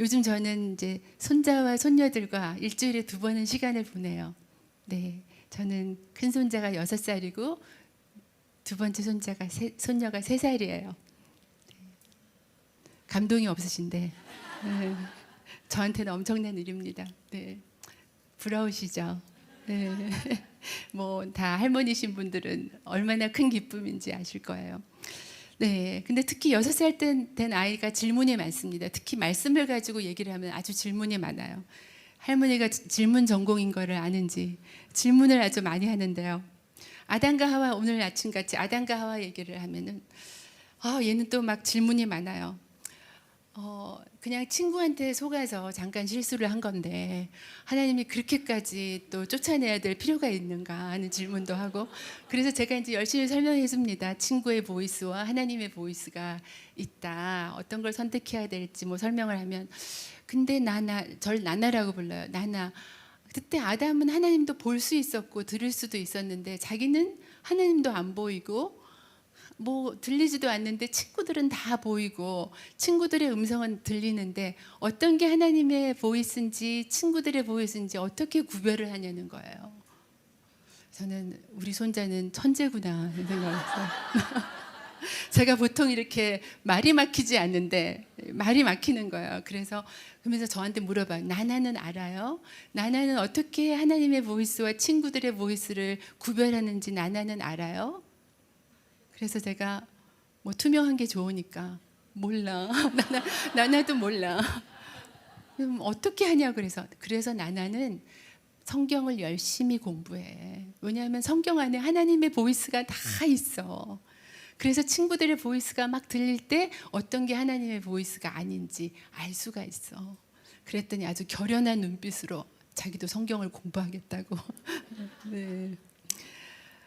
요즘 저는 이제 손자와 손녀들과 일주일에 2번은 시간을 보내요. 네, 저는 큰 손자가 6살이고 두 번째 손녀가 3살이에요. 감동이 없으신데 네, 저한테는 엄청난 일입니다. 네, 부러우시죠? 네. 뭐 다 할머니신 분들은 얼마나 큰 기쁨인지 아실 거예요. 네, 근데 특히 6살 된 아이가 질문이 많습니다. 특히 말씀을 가지고 얘기를 하면 아주 질문이 많아요. 할머니가 질문 전공인 거를 아는지 질문을 아주 많이 하는데요. 아담과 하와, 오늘 아침같이 아담과 하와 얘기를 하면은 얘는 또 막 질문이 많아요. 그냥 친구한테 속아서 잠깐 실수를 한 건데 하나님이 그렇게까지 또 쫓아내야 될 필요가 있는가 하는 질문도 하고, 그래서 제가 이제 열심히 설명해 줍니다. 친구의 보이스와 하나님의 보이스가 있다. 어떤 걸 선택해야 될지 뭐 설명을 하면, 근데 절 나나라고 불러요. 나나. 그때 아담은 하나님도 볼 수 있었고 들을 수도 있었는데 자기는 하나님도 안 보이고 뭐 들리지도 않는데 친구들은 다 보이고 친구들의 음성은 들리는데 어떤 게 하나님의 보이스인지 친구들의 보이스인지 어떻게 구별을 하냐는 거예요. 저는 우리 손자는 천재구나 이런 생각을 했어요. 제가 보통 이렇게 말이 막히지 않는데 말이 막히는 거예요. 그러면서 저한테 물어봐요. 나나는 알아요? 나나는 어떻게 하나님의 보이스와 친구들의 보이스를 구별하는지 나나는 알아요? 그래서 제가 뭐 투명한 게 좋으니까 몰라. 나나도 몰라. 그럼 어떻게 하냐 그래서 나나는 성경을 열심히 공부해. 왜냐하면 성경 안에 하나님의 보이스가 다 있어. 그래서 친구들의 보이스가 막 들릴 때 어떤 게 하나님의 보이스가 아닌지 알 수가 있어. 그랬더니 아주 결연한 눈빛으로 자기도 성경을 공부하겠다고. 네.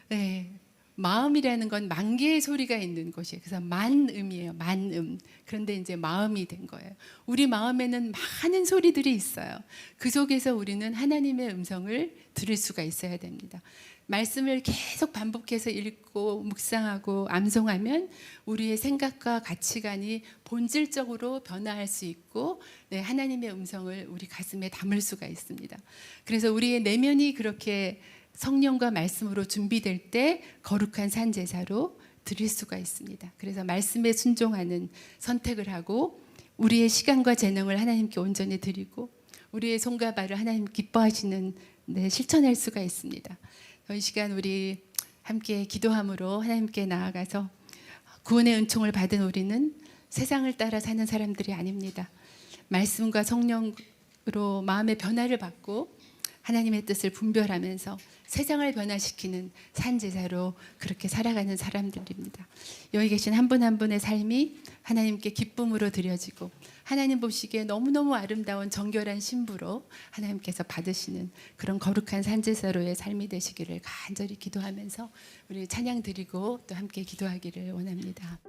네. 마음이라는 건 만 개의 소리가 있는 것이에요. 그래서 만음이에요. 만음. 그런데 이제 마음이 된 거예요. 우리 마음에는 많은 소리들이 있어요. 그 속에서 우리는 하나님의 음성을 들을 수가 있어야 됩니다. 말씀을 계속 반복해서 읽고 묵상하고 암송하면 우리의 생각과 가치관이 본질적으로 변화할 수 있고, 네, 하나님의 음성을 우리 가슴에 담을 수가 있습니다. 그래서 우리의 내면이 그렇게 성령과 말씀으로 준비될 때 거룩한 산 제사로 드릴 수가 있습니다. 그래서 말씀에 순종하는 선택을 하고 우리의 시간과 재능을 하나님께 온전히 드리고 우리의 손과 발을 하나님 기뻐하시는 실천할 수가 있습니다. 이 시간 우리 함께 기도함으로 하나님께 나아가서 구원의 은총을 받은 우리는 세상을 따라 사는 사람들이 아닙니다. 말씀과 성령으로 마음의 변화를 받고 하나님의 뜻을 분별하면서 세상을 변화시키는 산제사로 그렇게 살아가는 사람들입니다. 여기 계신 한 분 한 분의 삶이 하나님께 기쁨으로 드려지고 하나님 보시기에 너무너무 아름다운 정결한 신부로 하나님께서 받으시는 그런 거룩한 산제사로의 삶이 되시기를 간절히 기도하면서 우리 찬양 드리고 또 함께 기도하기를 원합니다.